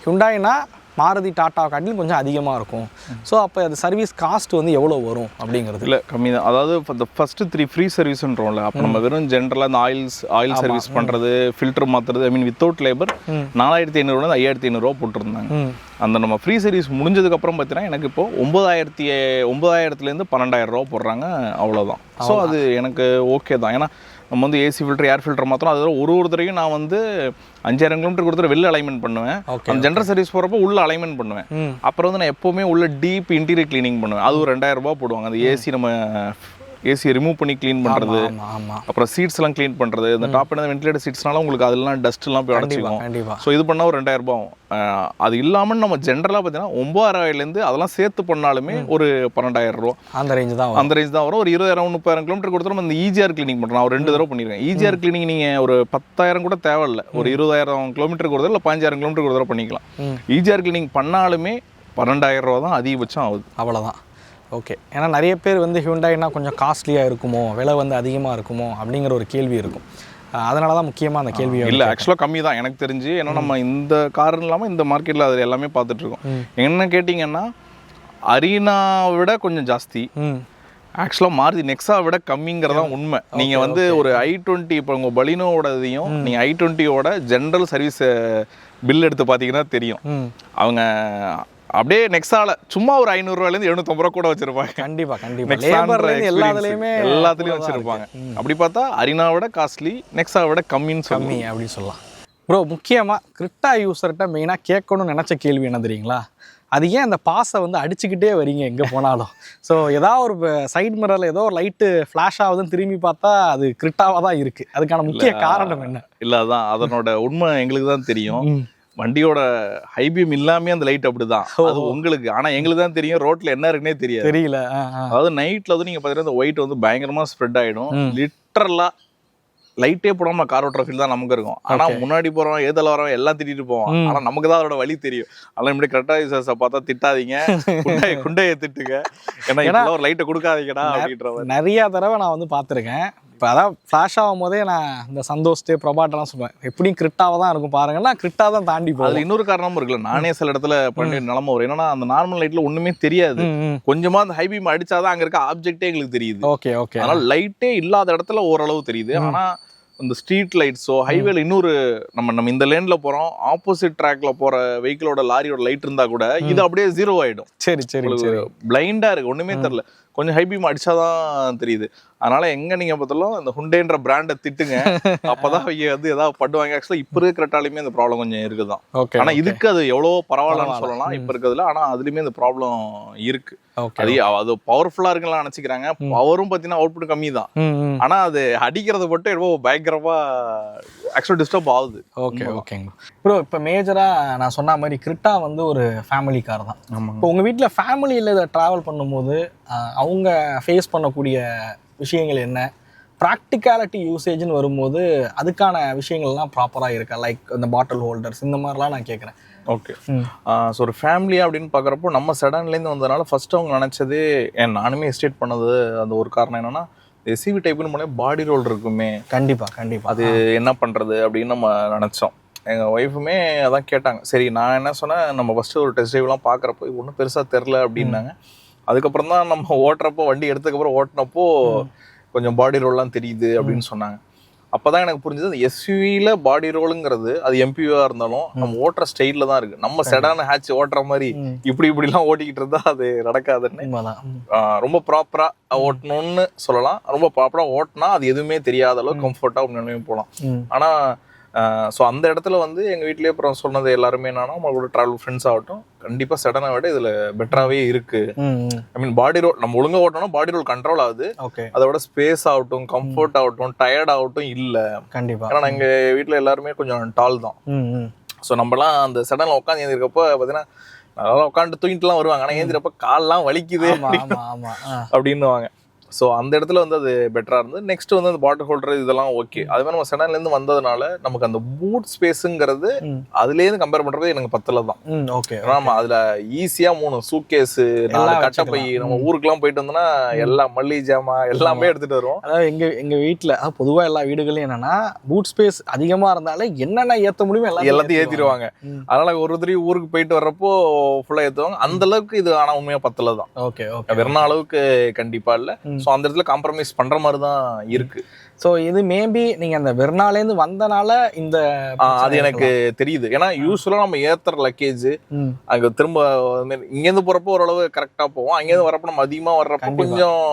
ஹுண்டாய்னா மாருதி டாட்டா காட்டிலும் கொஞ்சம் அதிகமாக இருக்கும். ஸோ அப்போ அது சர்வீஸ் காஸ்ட் வந்து எவ்வளோ வரும் அப்படிங்கிறது? இல்லை, கம்மி தான். அதாவது இந்த ஃபஸ்ட்டு 3 ஃப்ரீ சர்வீஸ்ன்றோம்ல, அப்போ நம்ம வெறும் ஜென்ரலாக இந்த ஆயில் சர்வீஸ் பண்ணுறது, ஃபில்டர் மாற்றுறது, ஐ மீன் வித்தவுட் லேபர் 4,500 5,500 போட்டுருந்தாங்க. அந்த நம்ம ஃப்ரீ சர்வீஸ் முடிஞ்சதுக்கப்புறம் பார்த்தீங்கன்னா எனக்கு இப்போது 9,000 12,000 போடுறாங்க, அவ்வளோதான். ஸோ அது எனக்கு ஓகே தான். ஏன்னா நம்ம வந்து ஏசி ஃபில்டர், ஏர் ஃபில்டர் மாத்திரம் அதில் ஒரு தடவையும் நான் வந்து 5,000 கிலோமீட்டர் கொடுத்துட்டு வெளில அலைன்மெண்ட் பண்ணுவேன். அந்த ஜென்ரல் சர்வீஸ் போகிறப்போ உள்ள அலைன்மெண்ட் பண்ணுவேன். அப்புறம் வந்து நான் எப்போவுமே உள்ள டீப் இன்டீரியர் கிளீனிங் பண்ணுவேன். அது ஒரு 2,000 போடுவாங்க. அந்த ஏசி நம்ம ஏசியை ரிமூவ் பண்ணி க்ளீன் பண்ணுறது, அப்புறம் சீட்ஸ்லாம் க்ளீன் பண்ணுறது. இந்த டாப் என்ன வென்டிலேட்டர் சீட்ஸ்னால உங்களுக்கு அதெல்லாம் டஸ்ட்லாம் போய் அடைச்சிக்கும். ஸோ இது பண்ணால் ஒரு 2,000 ஆகும். அது இல்லாமல் நம்ம ஜென்ரலாக பார்த்தீங்கன்னா 9,000 அதெல்லாம் சேர்த்து பண்ணாலுமே ஒரு 12,000 அந்த ரேஞ்ச் தான் வரும். ஒரு 20,000-30,000 கிலோமீட்டர் கொடுத்து நம்ம இந்த ஈஜிஆர் கிளீனிங் பண்ணுறோம். நான் ஒரு 2 தடவை பண்ணியிருக்கேன். ஈஜிஆர் கிளீனிங் நீங்கள் ஒரு 10,000 கூட தேவையில்லை, ஒரு 20,000 கிலோமீட்டர் கொடுத்தா இல்லை 15,000 கிலோமீட்டர் கொடுத்தா பண்ணிக்கலாம். ஈஜிஆர் கிளீனிங் பண்ணாலுமே 12,000 தான் அதிகபட்சம் ஆகுது, அவ்வளோதான். ஓகே. ஏன்னா நிறைய பேர் வந்து ஹியூண்டாய்னா கொஞ்சம் காஸ்ட்லியாக இருக்குமோ, விலை வந்து அதிகமாக இருக்குமோ அப்படிங்கிற ஒரு கேள்வி இருக்கும். அதனால தான் முக்கியமாக அந்த கேள்வி இல்லை. ஆக்சுவலாக கம்மி தான் எனக்கு தெரிஞ்சு. ஏன்னா நம்ம இந்த கார் இல்லாமல் இந்த மார்க்கெட்டில் அது எல்லாமே பார்த்துட்ருக்கோம். என்ன கேட்டிங்கன்னா அரினாவை விட கொஞ்சம் ஜாஸ்தி, ஆக்சுவலாக மாருதி நெக்ஸா விட கம்மிங்கிறதான் உண்மை. நீங்கள் வந்து ஒரு i20 இப்போ உங்கள் பலினோடதையும் நீங்கள் i20யோட ஜென்ரல் சர்வீஸ் பில் எடுத்து பார்த்தீங்கன்னா தெரியும். அவங்க அப்படியே நெக்ஸால சும்மா ஒரு 500 750 ரூபா கூட வச்சிருப்பாங்க. எல்லாத்துலயும் வச்சிருப்பாங்க. அப்படி பார்த்தா அரினாவோட காஸ்ட்லி, நெக்ஸாவோட கம்மி அப்படின்னு சொல்லலாம். ப்ரோ, முக்கியமாக கிரிட்டா யூஸர்கிட்ட மெயினாக கேட்கணும்னு நினச்ச கேள்வி என்ன தெரியுங்களா? அது ஏன் அந்த பாஸை வந்து அடிச்சுக்கிட்டே வரீங்க எங்கே போனாலும்? ஸோ ஏதாவது ஒரு சைடு மிரரில் ஏதோ ஒரு லைட்டு ஃப்ளாஷ் ஆகுதுன்னு திரும்பி பார்த்தா அது கிரிட்டாவாக தான் இருக்குது. அதுக்கான முக்கிய காரணம் என்ன? இல்லை, அதான் அதனோட உண்மை எங்களுக்கு தான் தெரியும். வண்டியோட ஹைபீம் இல்லாமே அந்த லைட் அப்படிதான், அது உங்களுக்கு. ஆனா எங்களுக்கு தான் தெரியும் ரோட்ல என்ன இருக்குன்னே தெரியல. அதாவது நைட்ல வந்து நீங்க பாத்தீங்கன்னா இந்த ஒயிட் வந்து பயங்கரமா ஸ்ப்ரெட் ஆயிடும். லிட்டரலா லைட்டே போடாம கார் ஓட்டுற ஃபீல் தான் நமக்கு இருக்கும். ஆனா முன்னாடி போறோம், ஏதல வரோம், எல்லாம் திட்டிட்டு போவோம். ஆனா நமக்கு தான் அதோட வழி தெரியும். அதெல்லாம் இப்படி கரெக்டா பார்த்தா திட்டாதீங்க, குண்டையை திட்டுங்க, ஏன்னா ஒரு லைட்டை கொடுக்காதீங்கடா அப்படின்ற. நிறைய தடவை நான் வந்து பார்த்துருக்கேன். இப்போ அதான் ஃப்ளாஷ் ஆகும் போதே நான் இந்த சந்தோஷ்டே பிரபாட்டெல்லாம் சொல்லுவேன், எப்படியும் கிரிட்டாவை தான் இருக்கும் பாருங்கன்னா, கிரிட்டா தான் தாண்டி போகும். அது இன்னொரு காரணமும் இருக்குல்ல, நானே சில இடத்துல பண்ணி நிலம வரும். என்னன்னா அந்த நார்மல் லைட்ல ஒண்ணுமே தெரியாது, கொஞ்சமா அந்த ஹைபீம் அடிச்சாதான் அங்க இருக்க ஆப்ஜெக்டே எங்களுக்கு தெரியுது. Okay okay. அதனால லைட்டே இல்லாத இடத்துல ஓரளவு தெரியுது. ஆனா இந்த ஸ்ட்ரீட் லைட்ஸோ ஹைவேல இன்னொரு நம்ம இந்த லேன்ல போறோம், ஆப்போசிட் ட்ராக்ல போற வெஹிக்கிளோட லாரியோட லைட் இருந்தா கூட இது அப்படியே ஜீரோ ஆயிடும். சரி சரி, பிளைண்டா இருக்கு, ஒண்ணுமே தெரியல. கொஞ்சம் ஹைபீம் அடிச்சாதான் தெரியுது. அதனால எங்க நீங்க பார்த்தாலும் இந்த ஹுண்டேன்ற பிராண்டை திட்டுங்க, அப்பதான் அவங்க வந்து ஏதாவது பண்ணுவாங்க. ஆக்சுவலா இப்ப இருக்கிற கிரெட்டாலுமே இந்த ப்ராப்ளம் கொஞ்சம் இருக்குதான். ஆனா இதுக்கு அது எவ்வளவு பரவாயில்லன்னு சொல்லலாம் இப்ப இருக்கிறதுல. ஆனா அதுலயுமே இந்த ப்ராப்ளம் இருக்கு. அது பவர்ஃபுல்லா இருக்குன்னு நினைச்சுக்கிறாங்க. பவரும் பாத்தீங்கன்னா அவுட்புட் கம்மி தான், ஆனா அது அடிக்கிறது மட்டும் ரொம்ப பயங்கரமா ஆக்சுவலா டிஸ்டர்ப் ஆகுது. ஓகே ஓகேங்க ப்ரோ. இப்போ மேஜரா நான் சொன்ன மாதிரி கிரிட்டா வந்து ஒரு ஃபேமிலி கார் தான். இப்போ உங்க வீட்டில் ஃபேமிலியில் இதை ட்ராவல் பண்ணும்போது அவங்க ஃபேஸ் பண்ணக்கூடிய விஷயங்கள் என்ன, ப்ராக்டிகாலிட்டி யூசேஜ்னு வரும்போது அதுக்கான விஷயங்கள்லாம் ப்ராப்பராக இருக்கா? லைக் இந்த பாட்டில் ஹோல்டர்ஸ் இந்த மாதிரிலாம் நான் கேட்குறேன். ஓகே. ஸோ ஒரு ஃபேமிலி அப்படின்னு பார்க்குறப்போ நம்ம செடான்லேருந்து வந்ததுனால ஃபர்ஸ்ட் அவங்க நினச்சதே, நானுமே எஸ்டேட் பண்ணது அந்த ஒரு காரணம் என்னன்னா, எஸ்யூவி டைப்னு போனே பாடி ரோல் இருக்குமே, கண்டிப்பாக அது என்ன பண்ணுறது அப்படின்னு நம்ம நினச்சோம். எங்கள் ஒய்ஃபுமே அதான் கேட்டாங்க. சரி, நான் என்ன சொன்னேன், நம்ம ஃபஸ்ட்டு ஒரு டெஸ்ட் ட்ரைவ்லாம் பார்க்குறப்போ ஒன்றும் பெருசாக தெரில அப்படின்னாங்க. அதுக்கப்புறம் தான் நம்ம ஓட்டுறப்போ, வண்டி எடுத்ததுக்கப்புறம் ஓட்டினப்போ கொஞ்சம் பாடி ரோல்லாம் தெரியுது அப்படின்னு சொன்னாங்க. அப்போ தான் எனக்கு புரிஞ்சது, அந்த எஸ்யூவியில் பாடி ரோலுங்கிறது அது எம்பியூவாக இருந்தாலும் நம்ம ஓட்டுற ஸ்டைலில் தான் இருக்குது. நம்ம செடான ஹேட்ச் ஓட்டுற மாதிரி இப்படிலாம் ஓட்டிக்கிட்டு இருந்தால் அது நடக்காதுன்னு ரொம்ப ப்ராப்பராக ஓட்டணும்னு சொல்லலாம். ரொம்ப ப்ராப்பராக ஓட்டினா அது எதுவுமே தெரியாத அளவு கம்ஃபர்ட்டாக முன்னாடி போகலாம். ஆனால் ஸோ அந்த இடத்துல வந்து எங்கள் வீட்லேயே அப்புறம் சொன்னது எல்லாருமே என்னன்னா, நம்மளோட ட்ராவல் ஃப்ரெண்ட்ஸ் ஆகட்டும், கண்டிப்பாக செடனை விட இதில் பெட்டராகவே இருக்குது. ஐ மீன் பாடி ரோல் நம்ம ஒழுங்காக ஓட்டணும், பாடி ரோல் கண்ட்ரோல் ஆகுது. அதோட ஸ்பேஸ் ஆகட்டும், கம்ஃபர்ட் ஆகட்டும், டயர்ட் ஆகட்டும் இல்லை. கண்டிப்பாக. ஏன்னா எங்கள் வீட்டில் எல்லாருமே கொஞ்சம் டால் தான். ஸோ நம்மலாம் அந்த செடனில் உட்காந்து எழுந்திருக்கப்போ பார்த்தீங்கன்னா, நல்லா உட்காந்து தூங்கிட்டுலாம் வருவாங்க. ஆனால் எழுந்திரப்ப கால்லாம் வலிக்குது அப்படின்னுவாங்க. ஸோ அந்த இடத்துல வந்து அது பெட்டராக இருந்தது. நெக்ஸ்ட் வந்து அந்த பாட்டில் ஹோல்டர் இதெல்லாம் ஓகே. அது மாதிரி நம்ம செடான்லேருந்து வந்ததுனால நமக்கு அந்த பூட் ஸ்பேஸுங்கிறது அதுலேருந்து கம்பேர் பண்ணுறது எனக்கு 10ல் தான். ஓகே. ஆமாம், அதில் ஈஸியாக 3 சூட்கேஸு, 4 கட்டப்பை, நம்ம ஊருக்குலாம் போயிட்டு வந்தோம்னா எல்லாம் மல்லிகை ஜாமா எல்லாமே எடுத்துகிட்டு வருவோம். அதாவது எங்கள் வீட்டில் பொதுவாக எல்லா வீடுகளையும் என்னன்னா, பூட் ஸ்பேஸ் அதிகமாக இருந்தாலே என்னென்ன ஏற்ற முடியுமோ எல்லாத்தையும் ஏற்றிடுவாங்க. அதனால் ஒரு தடவை ஊருக்கு போயிட்டு வர்றப்போ ஃபுல்லாக ஏற்றுவாங்க. அந்த அளவுக்கு இது ஆனால் உண்மையாக 10ல் தான். Okay okay. வெறும் அளவுக்கு கண்டிப்பாக இல்லை. ஸோ அந்த இடத்துல காம்ப்ரமைஸ் பண்ற மாதிரி தான் இருக்கு. ஸோ இது மேபி நீங்க அந்த வெர்னாலேருந்து வந்தனால இந்த அது எனக்கு தெரியுது. ஏன்னா யூஸ்வலா நம்ம ஏத்துற லக்கேஜ் அங்க திரும்ப இங்கேருந்து போறப்போ ஓரளவு கரெக்டா போவோம். அங்கேருந்து வரப்போ நம்ம அதிகமா வர்றப்போ கொஞ்சம்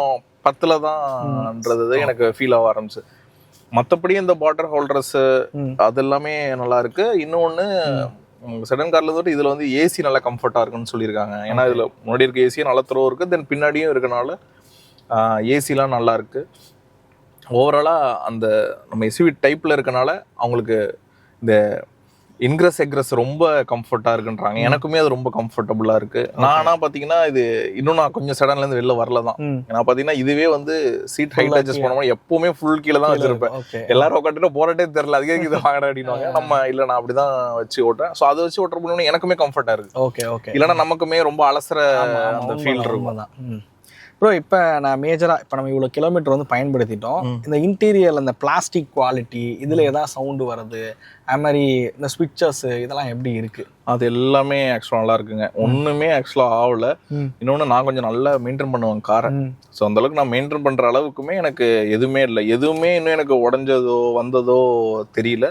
10ல் தான்ன்றது எனக்கு ஃபீல் ஆக ஆரம்பிச்சு. மற்றபடி இந்த பாட்டில் ஹோல்டர்ஸ் அது எல்லாமே நல்லா இருக்கு. இன்னொன்னு செடன் கார்ல வந்துட்டு இதுல வந்து ஏசி நல்லா கம்ஃபர்ட்டா இருக்குன்னு சொல்லியிருக்காங்க. ஏன்னா இதுல முன்னாடி இருக்க ஏசியும் நல்லா த்ரோ இருக்கு, தென் பின்னாடியும் இருக்கனால ஏசிலாம் நல்லா இருக்கு. ஓவராலாக அந்த நம்ம எஸ்யூவி டைப்பில் இருக்கனால அவங்களுக்கு இந்த இன்க்ரெஸ் எக்ரெஸ் ரொம்ப கம்ஃபர்ட்டாக இருக்குன்றாங்க. எனக்குமே அது ரொம்ப கம்ஃபர்டபுளாக இருக்குது. நானாக பார்த்தீங்கன்னா இது இன்னும் நான் கொஞ்சம் செடன்லேருந்து வெளில வரல தான். ஏன்னா பார்த்தீங்கன்னா இதுவே வந்து சீட் ஹைட் அட்ஜஸ்ட் பண்ண மாதிரி எப்பவுமே ஃபுல் கீழே தான் வச்சிருப்பேன். எல்லாரும் உட்காந்துட்டு போராட்டே தெரியல, அதுக்கே இது வாங்கடா அப்படின்வாங்க. நம்ம இல்லை, நான் அப்படி தான் வச்சு ஓட்டுறேன். ஸோ அதை வச்சு ஓட்டுற பண்ணணும் எனக்குமே கம்ஃபர்ட்டாக இருக்குது. Okay okay. இல்லைன்னா நமக்குமே ரொம்ப அலசுற அந்த ஃபீல் இருக்கும் தான். ப்ரோ, இப்போ நான் மேஜராக இப்போ நம்ம இவ்வளோ கிலோமீட்டர் வந்து பயன்படுத்திட்டோம். இந்த இன்டீரியரில் இந்த பிளாஸ்டிக் குவாலிட்டி இதில் எதாவது சவுண்டு வருது, அது மாதிரி இந்த ஸ்விட்சஸ் இதெல்லாம் எப்படி இருக்குது? அது எல்லாமே ஆக்சுவலாக நல்லா இருக்குங்க. ஒன்றுமே ஆக்சுவலாக ஆகலை. இன்னொன்று நான் கொஞ்சம் நல்லா மெயின்டைன் பண்ணுவேன் காரை. ஸோ அந்தளவுக்கு நான் மெயின்டைன் பண்ணுற அளவுக்குமே எனக்கு எதுவுமே இல்லை. எதுவுமே இன்னும் எனக்கு உடஞ்சதோ வந்ததோ தெரியல.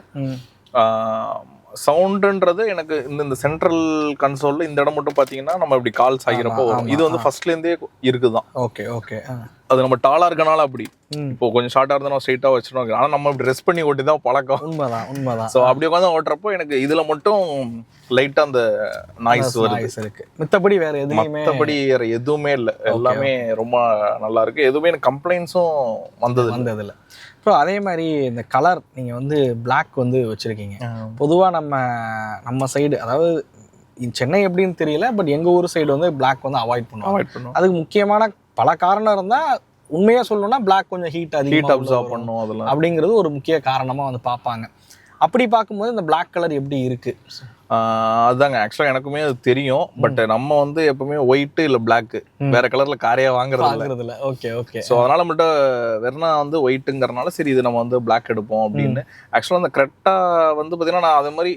சவுண்டுன்றது எனக்கு இந்த சென்ட்ரல் கன்சோல்ல இந்த இடம் மட்டும் பாத்தீங்கன்னா நம்ம இப்படி கால் சாகிறப்போ வரும். இது வந்து ஃபர்ஸ்ட்ல இருந்தே இருக்குதான். Okay okay. அது நம்ம டாலா இருக்கனால அப்படி. இப்போ கொஞ்சம் ஷார்ட்டா இருந்தா ஸ்ட்ரைட்டா வச்சிருவோம். ஆனா நம்ம இப்படி ரெஸ்ட் பண்ணி ஓட்டி தான் பழக்கம். உண்மைதான். ஸோ அப்படி உட்காந்து ஓட்டுறப்போ எனக்கு இதுல மட்டும் லைட்டா அந்த நாய்ஸ் இருக்கு. மத்தபடி வேற எதுவுமே இல்லை. எல்லாமே ரொம்ப நல்லா இருக்கு. எதுவுமே எனக்கு கம்ப்ளைண்ட்ஸும் வந்தது இல்லை. ஸோ அதே மாதிரி இந்த கலர் நீங்கள் வந்து பிளாக் வந்து வச்சுருக்கீங்க. பொதுவாக நம்ம சைடு, அதாவது சென்னை எப்படின்னு தெரியல, பட் எங்கள் ஊர் சைடு வந்து பிளாக் வந்து அவாய்ட் பண்ணுவோம். அதுக்கு முக்கியமான பல காரணம் இருந்தால் உண்மையாக சொல்லணும்னா பிளாக் கொஞ்சம் ஹீட் அப்சர்வ் பண்ணும் அதெல்லாம் அப்படிங்கிறது ஒரு முக்கிய காரணமாக வந்து பார்ப்பாங்க. அப்படி பார்க்கும்போது இந்த பிளாக் கலர் எப்படி இருக்குது? அதுதாங்க ஆக்சுவலாக எனக்குமே அது தெரியும். பட் நம்ம வந்து எப்பவுமே ஒயிட் இல்லை பிளாக் வேற கலர்ல காரையா வாங்குறது இல்லை. Okay okay. ஸோ அதனால மட்டும் வெறும் வந்து ஒயிட்டுங்கிறனால சரி இது நம்ம வந்து பிளாக் எடுப்போம் அப்படின்னு. ஆக்சுவலாக அந்த கரெக்டா வந்து பார்த்தீங்கன்னா நான் அதே மாதிரி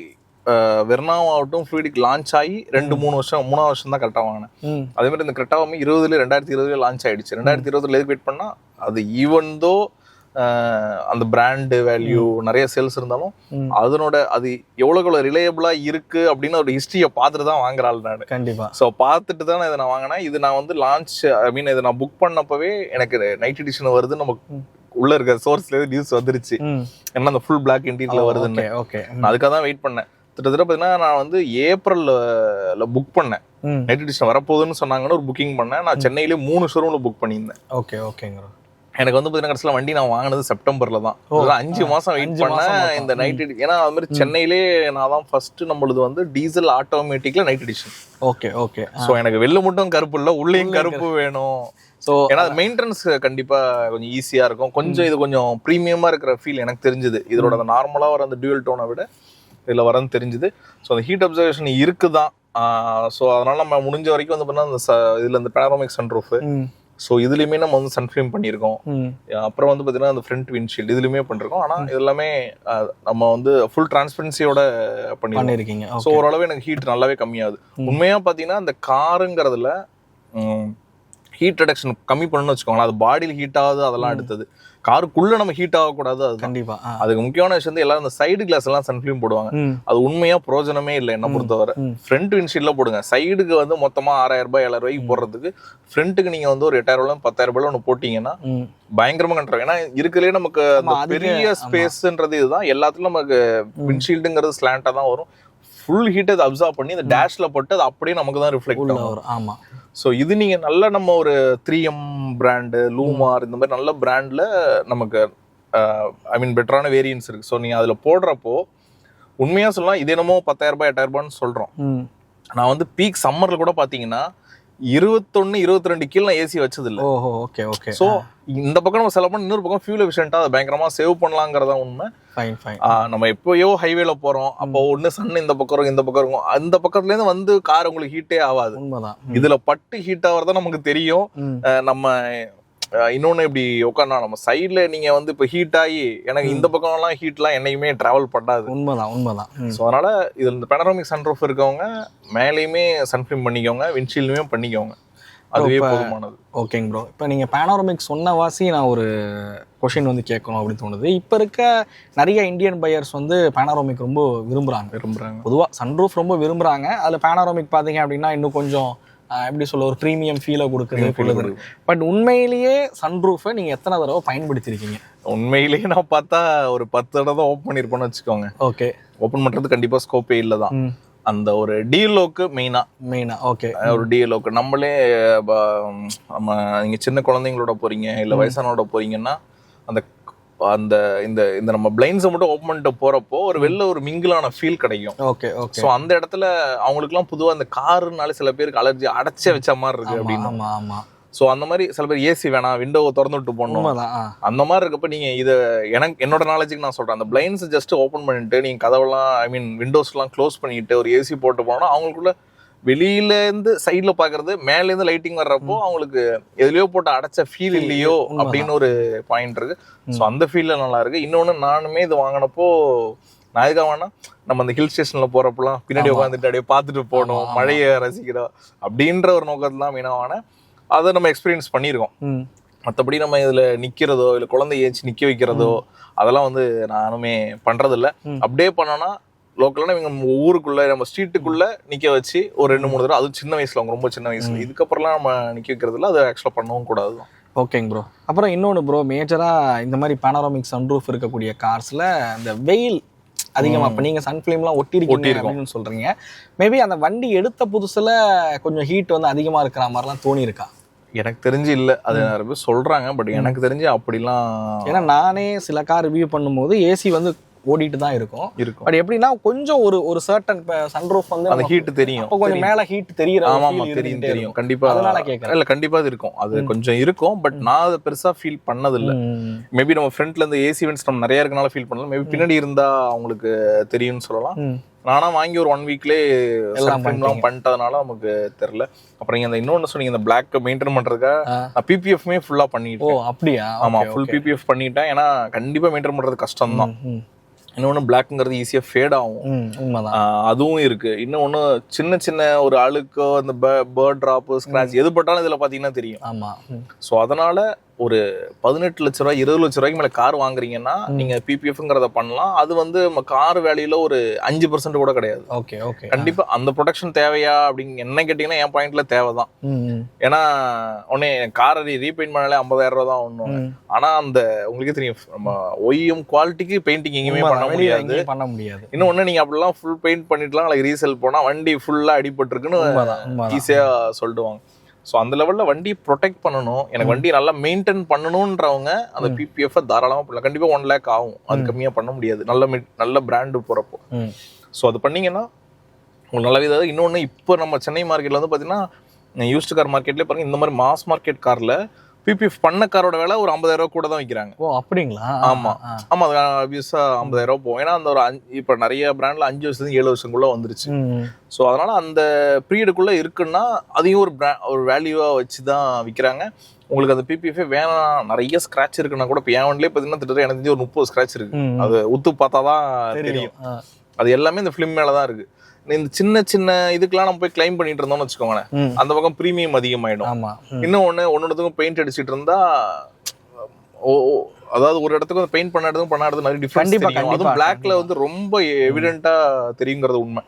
வெர்னாவாகட்டும் ஃப்ளூயிடிக் லான்ச் ஆகி 2-3 வருஷம் 3ஆவது வருஷம் தான் கரெக்டாக வாங்கினேன். அதே மாதிரி இந்த கரெக்டாக 2020 லான்ச் ஆயிடுச்சு. 2020 எதுக்கு வெயிட் பண்ணா அது ஈவன் தோ அந்த பிராண்டு வேல்யூ நிறைய சேல்ஸ் இருந்தாலும் அதனோட அது எவ்வளவு ரிலையபிளா இருக்கு அப்படின்னு ஒரு ஹிஸ்டரியை பார்த்துட்டு தான் வாங்குறாள் நான். கண்டிப்பா. ஸோ பார்த்துட்டு தான் இதை நான் வாங்கினேன். இது நான் வந்து லான்ச் இதை நான் புக் பண்ணப்பவே எனக்கு நைட் எடிஷன் வருது, நமக்கு உள்ள இருக்க சோர்ஸ்ல நியூஸ் வந்துருச்சு. ஏன்னா அந்த ஃபுல் பிளாக் இன்டீரியர்ல வருதுன்னு. அதுக்காக தான் வெயிட் பண்ணேன். கிட்டத்தட்ட பார்த்தீங்கன்னா நான் வந்து ஏப்ரல்ல புக் பண்ணேன். நைட் எடிஷன் வரப்போகுதுன்னு சொன்னாங்கன்னு ஒரு புக்கிங் பண்ணேன். நான் சென்னையிலே 3 ஷோரூம்ல புக் பண்ணியிருந்தேன். ஓகே ஓகேங்க. எனக்கு வந்து பார்த்தீங்கன்னா கடைசியில் வண்டி நான் வாங்கினது செப்டம்பர்ல தான். 5 மாசம் வெயிட் பண்ணேன் இந்த நைட் எடிஷன். ஏன்னா அது மாதிரி சென்னையிலே நான் தான் ஃபர்ஸ்ட் நம்மளுது வந்து டீசல் ஆட்டோமேட்டிக்ல night edition. Okay okay. So எனக்கு வெளில மட்டும் கருப்பு இல்லை, உள்ளேயும் கருப்பு வேணும். ஸோ ஏன்னா மெயின்டெனன்ஸ் கண்டிப்பா கொஞ்சம் ஈஸியா இருக்கும். கொஞ்சம் இது கொஞ்சம் ப்ரீமியமா இருக்கிற ஃபீல் எனக்கு தெரிஞ்சது. இதோட நார்மலா வர அந்த டியூவல் டோனை விட இதில் வரன்னு தெரிஞ்சுது. ஸோ அந்த ஹீட் அப்சர்வேஷன் இருக்குதான். ஸோ அதனால நம்ம முடிஞ்ச வரைக்கும் வந்து பார்த்தீங்கன்னா அந்த இதில் இந்த பேனரோமிக் சன்ரூஃபு, ஸோ இதுலேயுமே நம்ம வந்து சன்ஃபிலிம் பண்ணியிருக்கோம். அப்புறம் வந்து பார்த்தீங்கன்னா அந்த ஃப்ரண்ட் விண்ட்ஷீல்டு இதுலையுமே பண்ணிருக்கோம். ஆனால் இது எல்லாமே நம்ம வந்து ஃபுல் டிரான்ஸ்பரன்சியோட பண்ணியிருக்கீங்க. ஸோ ஓரளவு எனக்கு ஹீட் நல்லாவே கம்மியாகுது. உண்மையாக பார்த்தீங்கன்னா அந்த காருங்கிறதுல ஹீட் ரிடக்ஷன் கம்மி பண்ணணும்னு வச்சுக்கோங்களேன். அது பாடியில் ஹீட் ஆகுது அதெல்லாம் எடுத்தது. காருக்குள்ள நம்ம ஹீட் ஆகக்கூடாது. அது கண்டிப்பா அதுக்கு முக்கியமான விஷயம் வந்து எல்லாரும் இந்த சைடு கிளாஸ் எல்லாம் சன்ஃபிலிம் போடுவாங்க. அது உண்மையா பிரோஜனமே இல்லை என்ன பொறுத்தவரை. ஃப்ரண்ட் விண்ட்ஷீல்ட்ல போடுங்க. சைடுக்கு வந்து மொத்தமா 6000 ரூபாய் 7000 ரூபாய்க்கு போடுறதுக்கு ஃப்ரண்ட்டுக்கு நீங்க வந்து ஒரு 8000 ரூபாய் 10,000 ரூபாய் ஒன்று போட்டீங்கன்னா பயங்கரமா கண்ட்ரோல். ஏன்னா இருக்கிறதுலே நமக்கு அந்த பெரிய ஸ்பேஸ்ன்றது இதுதான். எல்லாத்துலயும் நமக்கு விண்ட்ஷீல்டுங்கிறது ஸ்லாண்டா தான் வரும். ஃபுல் ஹீட் அதை அப்சர்வ் பண்ணி இந்த டேஷ்ல போட்டு அது அப்படியே நமக்கு தான் ரிஃப்ளெக்ட் ஆகும். ஆமா. ஸோ இது நீங்கள் நல்ல நம்ம ஒரு 3M பிராண்டு, லூமார் இந்த மாதிரி நல்ல பிராண்டில் நமக்கு ஐ மீன் பெட்டரான வேரியன்ஸ் இருக்குது. ஸோ நீங்கள் அதில் போடுறப்போ உண்மையாக சொல்லலாம் இது என்னமோ 10,000 ரூபாய் 8,000 ரூபான்னு சொல்கிறோம். நான் வந்து பீக் சம்மரில் கூட பார்த்தீங்கன்னா 21, 22 கீழே நான் ஏசி வச்சதில்லை. ஓஹோ, ஓகே ஓகே. ஸோ இந்த பக்கம் நம்ம செலவு பண்ணி இன்னொரு பக்கம் ஃபியூல் எஃபிஷியன்ட்டாக அதை பயங்கரமாக சேவ் பண்ணலாங்கிறதா உண்மை. நம்ம எப்போயோ ஹைவேல போறோம், அப்போ ஒண்ணு சன் இந்த பக்கம் இருக்கும், இந்த பக்கம் இருக்கும். அந்த பக்கத்துல இருந்து வந்து கார் உங்களுக்கு ஹீட்டே ஆகாது. இதுல பட்டு ஹீட் ஆகிறதா நமக்கு தெரியும். நம்ம இன்னொன்னு இப்படி உட்காந்தா நம்ம சைட்ல நீங்க வந்து இப்ப ஹீட் ஆகி எனக்கு இந்த பக்கம் எல்லாம் ஹீட்லாம் என்னைக்குமே டிராவல் பண்ணாது. உண்மைதான். ஸோ அதனால இதுல இந்த பேனரோமிக் சன்ரூஃப் இருக்கவங்க மேலேயுமே சன்ஃபிலிம் பண்ணிக்கோங்க, விண்ட்ஷீல்டுமே பண்ணிக்கோங்க. அதுவே போதுமானது. ஓகேங்க ப்ரோ. இப்போ நீங்கள் பேனரோமிக் சொன்ன வாசி நான் ஒரு கொஷின் வந்து கேட்கணும் அப்படின்னு தோணுது. இப்போ இருக்க நிறைய இந்தியன் பையர்ஸ் வந்து பேனரோமிக் ரொம்ப விரும்புகிறாங்க. பொதுவாக சன்ரூஃப் ரொம்ப விரும்புகிறாங்க. அதில் பேனரோமிக் பார்த்தீங்க அப்படின்னா இன்னும் கொஞ்சம் எப்படி சொல்ல ஒரு ப்ரீமியம் ஃபீலை கொடுக்குது. பட் உண்மையிலேயே சன்ரூஃபை நீங்கள் எத்தனை தடவை பயன்படுத்தியிருக்கீங்க? உண்மையிலேயே நான் பார்த்தா ஒரு 10 தடவை ஓப்பன் பண்ணியிருப்போன்னு வச்சுக்கோங்க. ஓகே. ஓப்பன் பண்ணுறது கண்டிப்பாக ஸ்கோப்பே இல்லை தான். அந்த ஒரு டிஎல்ஓக்கு மெயினா ஓகே, ஒரு டிஎல்ஓக்கு நம்மளே நம்ம நீங்கள் சின்ன குழந்தைங்களோட போறீங்க இல்லை வயசானோட போறீங்கன்னா அந்த அந்த இந்த இந்த நம்ம பிளைண்ட்ஸை மட்டும் ஓப்பன் பண்ணிட்டு போறப்போ ஒரு வெளில ஒரு மிங்கிளான ஃபீல் கிடைக்கும். Okay okay. ஸோ அந்த இடத்துல அவங்களுக்குலாம் பொதுவாக அந்த காருனால சில பேருக்கு அலர்ஜி அடைச்சே வச்ச மாதிரி இருக்கு அப்படின்னு. ஆமா. ஸோ அந்த மாதிரி சில பேர் ஏசி வேணாம் விண்டோவை திறந்து விட்டு போடணும் அந்த மாதிரி இருக்கப்ப நீங்கள் இதை என்னோட நாலேஜுக்கு நான் சொல்கிறேன், அந்த பிளைண்ட்ஸ் ஜஸ்ட் ஓப்பன் பண்ணிட்டு நீங்கள் கதவெல்லாம் ஐ மீன் விண்டோஸ்லாம் க்ளோஸ் பண்ணிட்டு ஒரு ஏசி போட்டு போனோம்னா அவங்களுக்குள்ள வெளியிலேருந்து சைடில் பார்க்கறது மேலேருந்து லைட்டிங் வர்றப்போ அவங்களுக்கு எதுலையோ போட்டு அடைச்ச ஃபீல் இல்லையோ அப்படின்னு ஒரு பாயிண்ட் இருக்கு. ஸோ அந்த ஃபீலில் நல்லா இருக்கு. இன்னொன்று நானுமே இது வாங்கினப்போ நான் எதுக்காக வேணா நம்ம அந்த ஹில் ஸ்டேஷனில் போகிறப்பெல்லாம் பின்னாடி உட்காந்துட்டு அப்படியே பார்த்துட்டு போகணும், மழையை ரசிக்கிறோம் அப்படின்ற ஒரு நோக்கத்தில் தான் மெயினான அதை நம்ம எக்ஸ்பீரியன்ஸ் பண்ணியிருக்கோம். மற்றபடி நம்ம இதில் நிற்கிறதோ இல்லை குழந்தை ஏஞ்சி நிற்க வைக்கிறதோ அதெல்லாம் வந்து நானுமே பண்ணுறதில்ல. அப்படியே பண்ணோன்னா லோக்கலான நம்ம ஊருக்குள்ளே நம்ம ஸ்ட்ரீட்டுக்குள்ளே நிற்க வச்சு ஒரு 2-3 தடவை, அதுவும் சின்ன வயசில் அவங்க ரொம்ப சின்ன வயசில், இதுக்கப்புறம்லாம் நம்ம நிற்க வைக்கிறதில்ல. அது ஆக்சுவலாக பண்ணவும் கூடாது தான். ஓகேங்க ப்ரோ. அப்புறம் இன்னொன்று ப்ரோ, மேஜராக இந்த மாதிரி பேனரோமிக் சன்ரூஃப் இருக்கக்கூடிய கார்ஸில் இந்த வெயில் அதிகமாக இப்போ நீங்கள் சன்ஃபிலிம்லாம் ஒட்டிருக்கீங்க அப்படின்னு சொல்கிறீங்க. மேபி அந்த வண்டி எடுத்த புதுசில் கொஞ்சம் ஹீட் வந்து அதிகமாக இருக்கிற மாதிரிலாம் தோணியிருக்கா? எனக்கு தெரிஞ்சு இல்லை, அது நிறைய பேர் சொல்கிறாங்க. பட் எனக்கு தெரிஞ்சு அப்படிலாம், ஏன்னா நானே சில கார் ரிவ்யூ பண்ணும்போது ஏசி வந்து ஓடிட்டு தான் இருக்கும். பட் எப்படின்னா கொஞ்சம் ஒரு சர்டன் சன்ரூஃப் வந்து அந்த ஹீட் தெரியும், கொஞ்சம் மேலே ஹீட் தெரியும். ஆமாம் தெரியும் கண்டிப்பாக. அதனால கேட்குறேன். இல்லை கண்டிப்பாக அது இருக்கும், அது கொஞ்சம் இருக்கும். பட் நான் அதை பெருசாக ஃபீல் பண்ணதில்லை. மேபி நம்ம ஃப்ரண்ட்ல இருந்து ஏசி வென்ட்ஸ் நம்ம நிறைய இருக்கனால ஃபீல் பண்ணலாம். மேபி பின்னாடி இருந்தா அவங்களுக்கு தெரியும்னு சொல்லலாம். நானா வாங்கி ஒரு 1 வீக்லேயே எல்லாம் பண்ணிட்டதுனால நமக்கு தெரியல. அப்புறம் நீங்க அந்த இன்னொன்று சொன்னீங்க, இந்த பிளாக் மெயின்டைன் பண்றதுக்காக நான் பிபிஎஃப்மே ஃபுல்லா பண்ணிட்டேன். அப்படியா? ஆமா, ஃபுல் பிபிஎஃப் பண்ணிட்டேன். ஏன்னா கண்டிப்பா மெயின்டைன் பண்றது கஷ்டம் தான். இன்னொன்று பிளாக்ங்கிறது ஈஸியாக ஃபேட் ஆகும், அதுவும் இருக்கு. இன்னொன்று சின்ன சின்ன ஒரு அழுக்கோ அந்த பேர்ட் ட்ராப்பு ஸ்க்ராட்ச் எது பட்டாலும் இதில் பார்த்தீங்கன்னா தெரியும். ஆமாம். ஸோ அதனால ஒரு 18 லட்ச ரூபாய் 20 லட்ச ரூபாய்க்கு மேலே கார் வாங்குறீங்கன்னா நீங்கள் பிபிஎஃப்ங்கிறத பண்ணலாம். அது வந்து நம்ம கார் வேலையில் ஒரு 5% கூட கிடையாது. Okay okay. கண்டிப்பாக அந்த ப்ரொடெக்ஷன் தேவையா அப்படின்னு என்ன கேட்டிங்கன்னா என் பாயிண்ட்ல தேவை தான். ஏன்னா உடனே காரை ரீபெயிண்ட் பண்ணாலே 50,000 ரூபா தான் ஒன்றும். ஆனால் அந்த உங்களுக்கே தெரியும் நம்ம ஒய்எம் குவாலிட்டிக்கு பெயிண்டிங் எங்கேயுமே பண்ண முடியாது. இன்னொன்று நீங்கள் அப்படிலாம் ஃபுல் பெயிண்ட் பண்ணிட்டுலாம் நாளைக்கு ரீசேல் போனால் வண்டி ஃபுல்லாக அடிபட்டுருக்குன்னு ஈஸியாக சொல்லிடுவாங்க. ஸோ அந்த லெவலில் வண்டி ப்ரொடெக்ட் பண்ணணும், எனக்கு வண்டி நல்லா மெயின்டைன் பண்ணணுன்றவங்க அந்த பிபிஎஃப் தாராளமாக பண்ணலாம். கண்டிப்பாக 1 lakh ஆகும், அது கம்மியாக பண்ண முடியாது நல்ல பிராண்டு போகிறப்போ. ஸோ அது பண்ணிங்கன்னா உங்களுக்கு நல்லாவே இதாவது. இன்னொன்று இப்போ நம்ம சென்னை மார்க்கெட்டில் வந்து பார்த்தீங்கன்னா யூஸ்டு கார் மார்க்கெட்லேயே பாருங்கள், இந்த மாதிரி மாஸ் மார்க்கெட் காரில் பிபிஎஃப் பண்ண காரோட விலை ஒரு 50,000 கூட தான் விற்கிறாங்க. ஓ அப்படிங்களா? ஆமா ஆமா, அது ஆப்வியஸா 50,000 போகும். ஏன்னா அந்த ஒரு இப்போ நிறைய பிராண்ட்ல 5 வருஷத்துக்கு 7 வருஷங்குள்ள வந்துருச்சு. ஸோ அதனால அந்த பீரியடுக்குள்ள இருக்குன்னா அதையும் ஒரு வேல்யூவா வச்சு தான் விற்கிறாங்க. உங்களுக்கு அந்த பிபிஎஃப் வேணாம், நிறைய ஸ்கிராட்ச் இருக்குன்னா கூட இப்போ என் வண்டிலே பார்த்தீங்கன்னா திட்டத்தட்ட எனக்கு தெரிஞ்சு ஒரு 30 ஸ்கிராட்ச் இருக்கு. அது உத்து பார்த்தா தான் தெரியும். அது எல்லாமே இந்த ஃபிலிம் மேல தான் இருக்கு. இந்த சின்ன சின்ன இதுக்கெல்லாம் நம்ம போய் கிளைம் பண்ணிட்டு இருந்தோம்னு வச்சுக்கோங்களேன், அந்த பக்கம் ப்ரீமியம் அதிகமாயிடும். இன்னொன்னு ஒன்னொன்னுக்கும் பெயிண்ட் அடிச்சிட்டு இருந்தா அதாவது ஒரு இடத்துக்கு பெயிண்ட் பண்ண இடத்துக்கும் பண்ண இடத்துக்கு நிறைய டிஃபரன்ஸ் தெரியும். அதுவும் பிளாக்ல வந்து ரொம்ப எவிடென்ட்டா தெரியுங்கிறது உண்மை.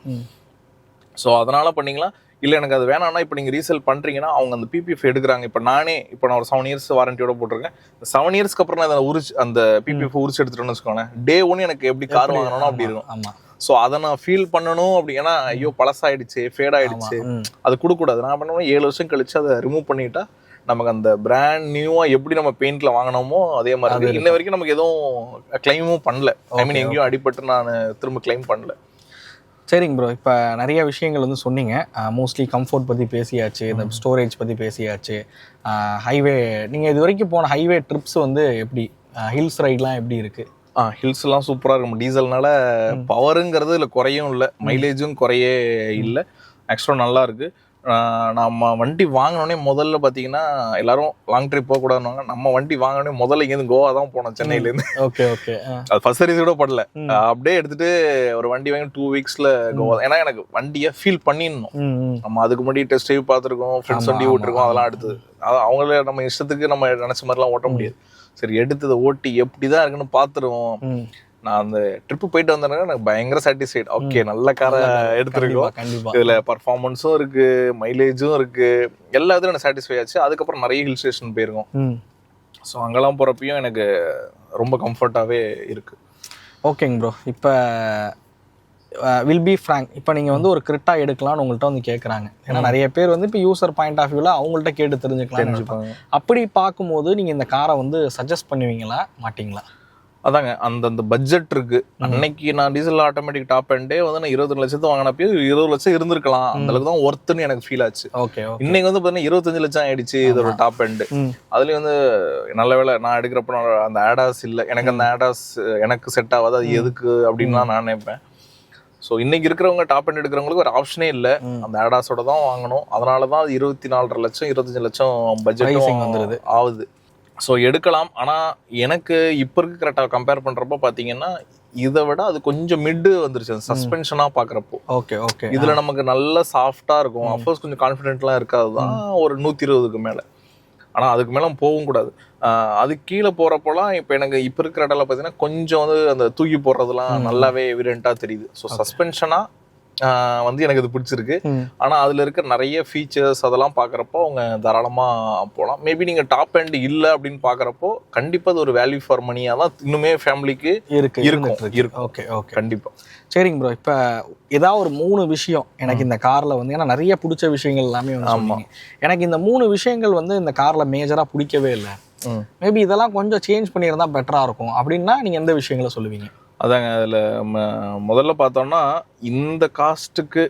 ஸோ அதனால பண்ணீங்களா இல்லை எனக்கு அது வேணாம்னா இப்போ நீங்கள் ரீசேல் பண்ணுறீங்கன்னா அவங்க அந்த பிபிஎஃப் எடுக்கிறாங்க. இப்போ நான் ஒரு 7 இயர்ஸ் வாரண்டியோட போட்டிருக்கேன். 7 இயர்ஸ்க்கு அப்புறம் நான் அந்த பிபிஎஃப் உரிச்சு எடுத்துட்டோன்னு வச்சுக்கோங்களேன், டே 1 எனக்கு எப்படி கார் வாங்கணும் அப்படி இருக்கும். ஸோ அதை நான் ஃபீல் பண்ணணும் அப்படி, ஏன்னா ஐயோ பழசாயிடுச்சு, ஃபேட் ஆயிடுச்சு, அது கொடுக்கூடாது. நான் பண்ணணும் 7 வருஷம் கழிச்சு அதை ரிமூவ் பண்ணிட்டா நமக்கு அந்த பிராண்ட் நியூவா எப்படி நம்ம பெயிண்ட்ல வாங்கினோமோ அதே மாதிரி இன்ன வரைக்கும் நமக்கு எதுவும் கிளைமும் பண்ணல. ஐ மீன் எங்கேயும் அடிபட்டு நான் திரும்ப கிளைம் பண்ணல. சரிங்க ப்ரோ, இப்போ நிறைய விஷயங்கள் வந்து சொன்னீங்க. மோஸ்ட்லி கம்ஃபோர்ட் பற்றி பேசியாச்சு, இந்த ஸ்டோரேஜ் பற்றி பேசியாச்சு, ஹைவே நீங்கள் இது வரைக்கும் போன ஹைவே ட்ரிப்ஸ் வந்து எப்படி, ஹில்ஸ் ரைட்லாம் எப்படி இருக்குது? ஹில்ஸ்லாம் சூப்பராக இருக்கும். டீசல்னால பவருங்கிறது இல்லை குறையும் இல்லை, மைலேஜும் குறையே இல்லை, ஆக்சுவலாக நல்லா இருக்குது. நம்ம வண்டி வாங்கினோடனே முதல்ல பார்த்தீங்கன்னா எல்லாரும் லாங் ட்ரிப் போகக்கூடாதுன்னு, நம்ம வண்டி வாங்கினோடனே முதல்ல இங்கேருந்து கோவா தான் போனோம், சென்னையிலேருந்து. ஓகே ஓகே, அது ஃபர்ஸ்ட் சர்வீஸ் கூட படல, அப்படியே எடுத்துட்டு ஒரு வண்டி வாங்கி 2 வீக்ஸ்ல கோவா. ஏன்னா எனக்கு வண்டியை ஃபீல் பண்ணிடணும். நம்ம அதுக்கு முன்னாடி டெஸ்ட் ட்ரைவ் பார்த்துருக்கோம், ஃப்ரெண்ட்ஸ் வண்டி ஓட்டிருக்கோம், அதெல்லாம் எடுத்தது. அவங்கள நம்ம இஷ்டத்துக்கு நம்ம நினைச்ச மாதிரிலாம் ஓட்ட முடியாது. சரி எடுத்ததை ஓட்டி எப்படிதான் இருக்குன்னு பார்த்துருவோம். நான் அந்த ட்ரிப்பு போயிட்டு வந்தேன்னா எனக்கு பயங்கர சாட்டிஸ்ஃபைட். ஓகே, நல்ல காரை எடுத்துருக்கோம், இதுல பர்ஃபார்மன்ஸும் இருக்கு, மைலேஜும் இருக்கு, எல்லாத்துலையும் எனக்கு சாட்டிஸ்ஃபை ஆச்சு. அதுக்கப்புறம் நிறைய ஹில் ஸ்டேஷன் போயிருக்கோம். ஸோ அங்கெல்லாம் போகிறப்பையும் எனக்கு ரொம்ப கம்ஃபர்ட்டாகவே இருக்கு. ஓகேங்க ப்ரோ, இப்போ வில் பி ஃப்ராங்க், இப்போ நீங்கள் வந்து ஒரு கிரிட்டா எடுக்கலாம்னு உங்கள்கிட்ட வந்து கேட்குறாங்க. ஏன்னா நிறைய பேர் வந்து இப்போ யூசர் பாயிண்ட் ஆஃப் வியூவில் அவங்கள்ட்ட கேட்டு தெரிஞ்சுக்கலாம். அப்படி பார்க்கும்போது நீங்கள் இந்த காரை வந்து சஜஸ்ட் பண்ணுவீங்களா மாட்டிங்களா? அதாங்க, அந்த பட்ஜெட் இருக்கு. அன்னைக்கு நான் டீசல் ஆட்டோமேட்டிக் டாப் எண்டே வந்து நான் 22 லட்சத்து வாங்கினப்போ 20 லட்சம் இருந்திருக்கலாம், அந்த அளவுக்கு தான் ஒர்த்துன்னு எனக்கு ஃபீல் ஆச்சு. இன்னைக்கு வந்து பார்த்தீங்கன்னா 25 லட்சம் ஆயிடுச்சு இதோட டாப் எண்டு. அதுலேயும் வந்து நல்ல வேலை நான் எடுக்கிறப்ப அந்த ஆடாஸ் இல்லை, எனக்கு அந்த ஆடாஸ் எனக்கு செட் ஆகாது, அது எதுக்கு அப்படின்னு தான் நான் நினைப்பேன். ஸோ இன்னைக்கு இருக்கிறவங்க டாப் எண்ட் எடுக்கிறவங்களுக்கு ஒரு ஆப்ஷனே இல்லை, அந்த ஆடாஸோட தான் வாங்கணும். அதனால தான் அது 24.5 லட்சம் 25 லட்சம் பட்ஜெட்டும் வந்துடுது ஆகுது. ஸோ எடுக்கலாம். ஆனால் எனக்கு இப்போ இருக்க கரெக்டாக கம்பேர் பண்ணுறப்போ பார்த்தீங்கன்னா இதை விட அது கொஞ்சம் மிட்டு வந்துருச்சு சஸ்பென்ஷனாக பார்க்குறப்போ. ஓகே ஓகே, இதில் நமக்கு நல்ல சாஃப்டாக இருக்கும். அஃப்கோர்ஸ் கொஞ்சம் கான்ஃபிடென்ட்லாம் இருக்காது தான், ஒரு 120க்கு மேலே. ஆனால் அதுக்கு மேலே போகவும் கூடாது. அது கீழே போகிறப்போலாம் இப்போ எனக்கு இப்போ இருக்கிற இடத்துல பார்த்தீங்கன்னா கொஞ்சம் வந்து அந்த தூக்கி போடுறதுலாம் நல்லாவே எவிடென்ட்டாக தெரியுது. ஸோ சஸ்பென்ஷனாக வந்து எனக்கு இது பிடிச்சிருக்கு. ஆனால் அதில் இருக்க நிறைய ஃபீச்சர்ஸ் அதெல்லாம் பார்க்குறப்போ அவங்க தாராளமாக போகலாம். மேபி நீங்கள் டாப் எண்ட் இல்லை அப்படின்னு பார்க்குறப்போ கண்டிப்பாக அது ஒரு வேல்யூ ஃபார் மணியாக தான் இன்னுமே ஃபேமிலிக்கு இருக்கும். ஓகே ஓகே, கண்டிப்பாக. சரிங்க ப்ரோ, இப்போ ஏதாவது ஒரு 3 விஷயம் எனக்கு இந்த காரில் வந்து, ஏன்னா நிறைய பிடிச்ச விஷயங்கள் எல்லாமே வந்து சொன்னீங்க, எனக்கு இந்த 3 விஷயங்கள் வந்து இந்த காரில் மேஜராக பிடிக்கவே இல்லை, மேபி இதெல்லாம் கொஞ்சம் சேஞ்ச் பண்ணியிருந்தா பெட்டராக இருக்கும் அப்படின்னா நீங்கள் எந்த விஷயங்களை சொல்லுவீங்க? அதாங்க, அதில் முதல்ல பார்த்தோம்னா இந்த காஸ்ட்டுக்கு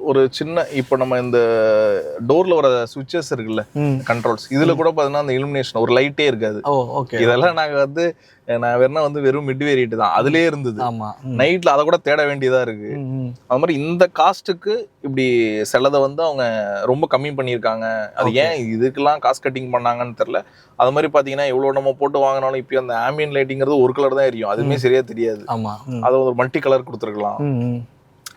ஒரு சின்ன, இப்போ நம்ம இந்த டோர்ல வர சுவிட்சஸ் இருக்குல்ல, கண்ட்ரோல்ஸ், இதுல கூட பாத்தீங்கன்னா அந்த இலுமினேஷன் ஒரு லைட்டே இருக்காது. இதெல்லாம் நாங்க வந்து நான் வேணா வந்து வெறும் மிட் வேரியன்ட் தான் அதுலயே இருந்தது, நைட்ல அதை கூட தேட வேண்டியதா இருக்கு. அது மாதிரி இந்த காஸ்ட்டுக்கு இப்படி சிலதை வந்து அவங்க ரொம்ப கம்மி பண்ணியிருக்காங்க. அது ஏன் இதுக்கெல்லாம் காஸ்ட் கட்டிங் பண்ணாங்கன்னு தெரியல. அது மாதிரி பாத்தீங்கன்னா எவ்வளவு நம்ம போட்டு வாங்கினாலும் இப்போ அந்த ஆம்பியன் லைட்டிங்கிறது ஒரு கலர் தான் எரியும், அதுவுமே சரியா தெரியாது. அதை ஒரு மல்டி கலர் கொடுத்துருக்கலாம்.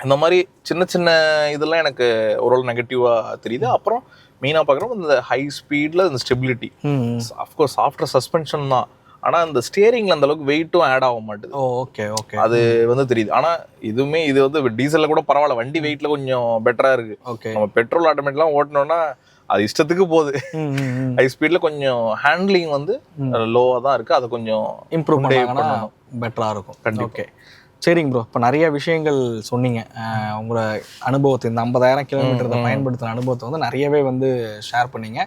இந்த மாதிரி சின்ன சின்ன இதெல்லாம் எனக்கு ஓரளவு நெகட்டிவாக தெரியுது. அப்புறம் மெயினாக பார்க்குறோம் இந்த ஹை ஸ்பீடில் இந்த ஸ்டெபிலிட்டி, அஃப்கோர்ஸ் ஆஃப்டர் சஸ்பென்ஷன் தான், ஆனால் இந்த ஸ்டியரிங்கில் அந்த அளவுக்கு வெயிட்டும் ஆட் ஆக மாட்டுது. ஓகே ஓகே, அது வந்து தெரியுது. ஆனால் இதுவுமே இது வந்து டீசலில் கூட பரவாயில்ல, வண்டி வெயிட்டில் கொஞ்சம் பெட்டராக இருக்குது. ஓகே, நம்ம பெட்ரோல் ஆட்டோமேட்டிக்லாம் ஓட்டினோன்னா அது இஷ்டத்துக்கு போகுது. ஹை ஸ்பீடில் கொஞ்சம் ஹேண்ட்லிங் வந்து லோவாக தான் இருக்குது, அதை கொஞ்சம் இம்ப்ரூவ் பண்ணணும், பெட்டராக இருக்கும். கண்டிப்பாக. ஓகே, சரிங்க ப்ரோ, இப்போ நிறைய விஷயங்கள் சொன்னீங்க. உங்களோட அனுபவத்தை, இந்த 50,000 கிலோமீட்டரை பயன்படுத்தின அனுபவத்தை வந்து நிறையவே வந்து ஷேர் பண்ணீங்க.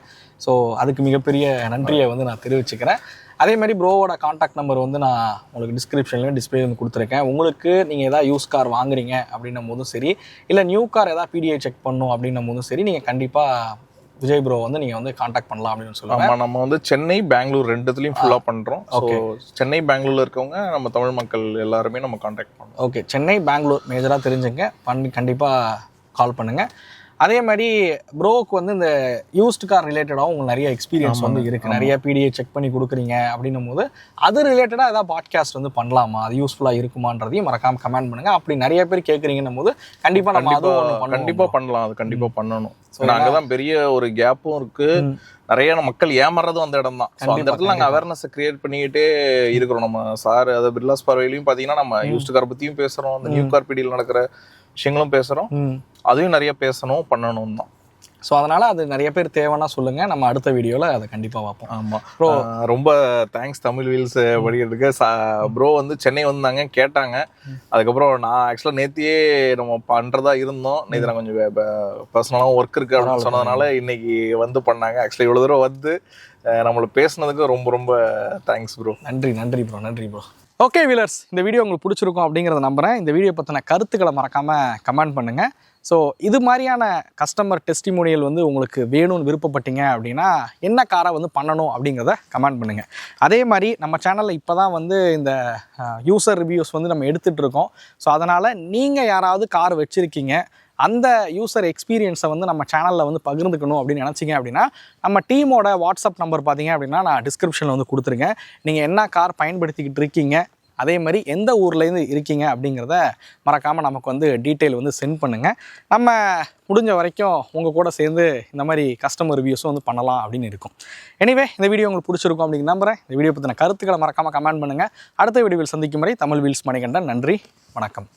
ஸோ அதுக்கு மிகப்பெரிய நன்றியை வந்து நான் தெரிவிச்சுக்கிறேன். அதே மாதிரி ப்ரோவோட காண்டாக்ட் நம்பர் வந்து நான் உங்களுக்கு டிஸ்கிரிப்ஷன்லேயும் டிஸ்பிளே வந்து கொடுத்துருக்கேன். உங்களுக்கு நீங்கள் எதாவது யூஸ் கார் வாங்குறீங்க அப்படின்னும் போதும் சரி, இல்லை நியூ கார் எதாவது பிடிஐ செக் பண்ணணும் அப்படின்னும் போதும் சரி, நீங்கள் கண்டிப்பாக விஜய் ப்ரோ வந்து நீங்கள் வந்து காண்டாக்ட் பண்ணலாம் அப்படின்னு சொல்லுவாங்க. ஆமாம், நம்ம வந்து சென்னை பெங்களூர் ரெண்டுத்துலையும் ஃபுல்லாக பண்ணுறோம். ஸோ சென்னை பெங்களூரில் இருக்கவங்க நம்ம தமிழ் மக்கள் எல்லாருமே நம்ம காண்டாக்ட் பண்ணுறோம். ஓகே, சென்னை பெங்களூர் மேஜராக தெரிஞ்சுங்க, பண்ணி கண்டிப்பாக கால் பண்ணுங்கள். அதே மாதிரி ப்ரோவுக்கு வந்து இந்த யூஸ்டு கார் ரிலேட்டடாகவும் உங்களுக்கு நிறைய எக்ஸ்பீரியன்ஸ் வந்து இருக்குது. நிறைய பிடிஏ செக் பண்ணி கொடுக்குறீங்க அப்படின்னும் போது அது ரிலேட்டடாக ஏதாவது பாட்காஸ்ட் வந்து பண்ணலாமா, அது யூஸ்ஃபுல்லாக இருக்குமான்றதையும் மறக்காமல் கமெண்ட் பண்ணுங்கள். அப்படி நிறைய பேர் கேட்குறீங்கன்னும் போது கண்டிப்பாக நம்ம அதுவும் கண்டிப்பாக பண்ணலாம். அது கண்டிப்பாக பண்ணணும். அங்கே தான் பெரிய ஒரு கேப்பும் இருக்குது. நிறைய மக்கள் ஏமாறதும் அந்த இடம் தான். ஸோ அந்த இடத்துல நாங்கள் அவேர்னஸை கிரியேட் பண்ணிக்கிட்டே இருக்கிறோம். நம்ம சார் அதை பிர்லாஸ் பார்வையிலையும் பார்த்தீங்கன்னா நம்ம யூஸ்டு கார் பற்றியும் பேசுகிறோம், அந்த நியூ கார் பிடியில் நடக்கிற விஷயங்களும் பேசுகிறோம். அதையும் நிறைய பேசணும், பண்ணணும் தான். ஸோ அதனால் அது நிறைய பேர் தேவைன்னா சொல்லுங்கள், நம்ம அடுத்த வீடியோவில் அதை கண்டிப்பாக பார்ப்போம். ஆமாம் ப்ரோ, ரொம்ப தேங்க்ஸ் தமிழ் வீல்ஸ் படிக்கிறதுக்கு. ப்ரோ வந்து சென்னை வந்தாங்க, கேட்டாங்க. அதுக்கப்புறம் நான் ஆக்சுவலாக நேத்தியே நம்ம பண்ணுறதா இருந்தோம். நேற்று நான் கொஞ்சம் பர்சனலாகவும் ஒர்க் இருக்குது அப்படின்னு சொன்னதுனால இன்னைக்கு வந்து பண்ணாங்க. ஆக்சுவலாக இவ்வளோ தூரம் வந்து நம்மளை பேசுனதுக்கு ரொம்ப ரொம்ப தேங்க்ஸ் ப்ரோ. நன்றி ப்ரோ. ஓகே வீலர்ஸ், இந்த வீடியோ உங்களுக்கு பிடிச்சிருக்கும் அப்படிங்கிறத நம்புகிறேன். இந்த வீடியோ பற்றின கருத்துக்களை மறக்காமல் கமெண்ட் பண்ணுங்கள். ஸோ இது மாதிரியான கஸ்டமர் டெஸ்டிமோனியல் வந்து உங்களுக்கு வேணும்னு விருப்பப்பட்டீங்க அப்படின்னா என்ன காரை வந்து பண்ணணும் அப்படிங்கிறத கமெண்ட் பண்ணுங்கள். அதே மாதிரி நம்ம சேனலில் இப்போ தான் வந்து இந்த யூசர் ரிவ்யூஸ் வந்து நம்ம எடுத்துகிட்டு இருக்கோம். ஸோ அதனால் நீங்கள் யாராவது கார் வச்சுருக்கீங்க, அந்த யூசர் எக்ஸ்பீரியன்ஸை வந்து நம்ம சேனலில் வந்து பகிர்ந்துக்கணும் அப்படின்னு நினச்சிங்க அப்படின்னா நம்ம டீமோட வாட்ஸ்அப் நம்பர் பார்த்தீங்க அப்படின்னா நான் டிஸ்கிரிப்ஷனில் வந்து கொடுத்துருங்க. நீங்கள் என்ன கார் பயன்படுத்திக்கிட்டு இருக்கீங்க, அதே மாதிரி எந்த ஊர்லேருந்து இருக்கீங்க அப்படிங்கிறத மறக்காமல் நமக்கு வந்து டீட்டெயில் வந்து சென்ட் பண்ணுங்கள். நம்ம முடிஞ்ச வரைக்கும் உங்கள் கூட சேர்ந்து இந்த மாதிரி கஸ்டமர் ரிவ்யூஸும் வந்து பண்ணலாம் அப்படின்னு இருக்கும். எனிவே இந்த வீடியோ உங்களுக்கு பிடிச்சிருக்கும் அப்படின்னு நம்புகிறேன். இந்த வீடியோ பற்றின கருத்துக்களை மறக்காமல் கமெண்ட் பண்ணுங்கள். அடுத்த வீடியோவில் சந்திக்கும் வரை தமிழ் வீல்ஸ் மணிகண்டன். நன்றி, வணக்கம்.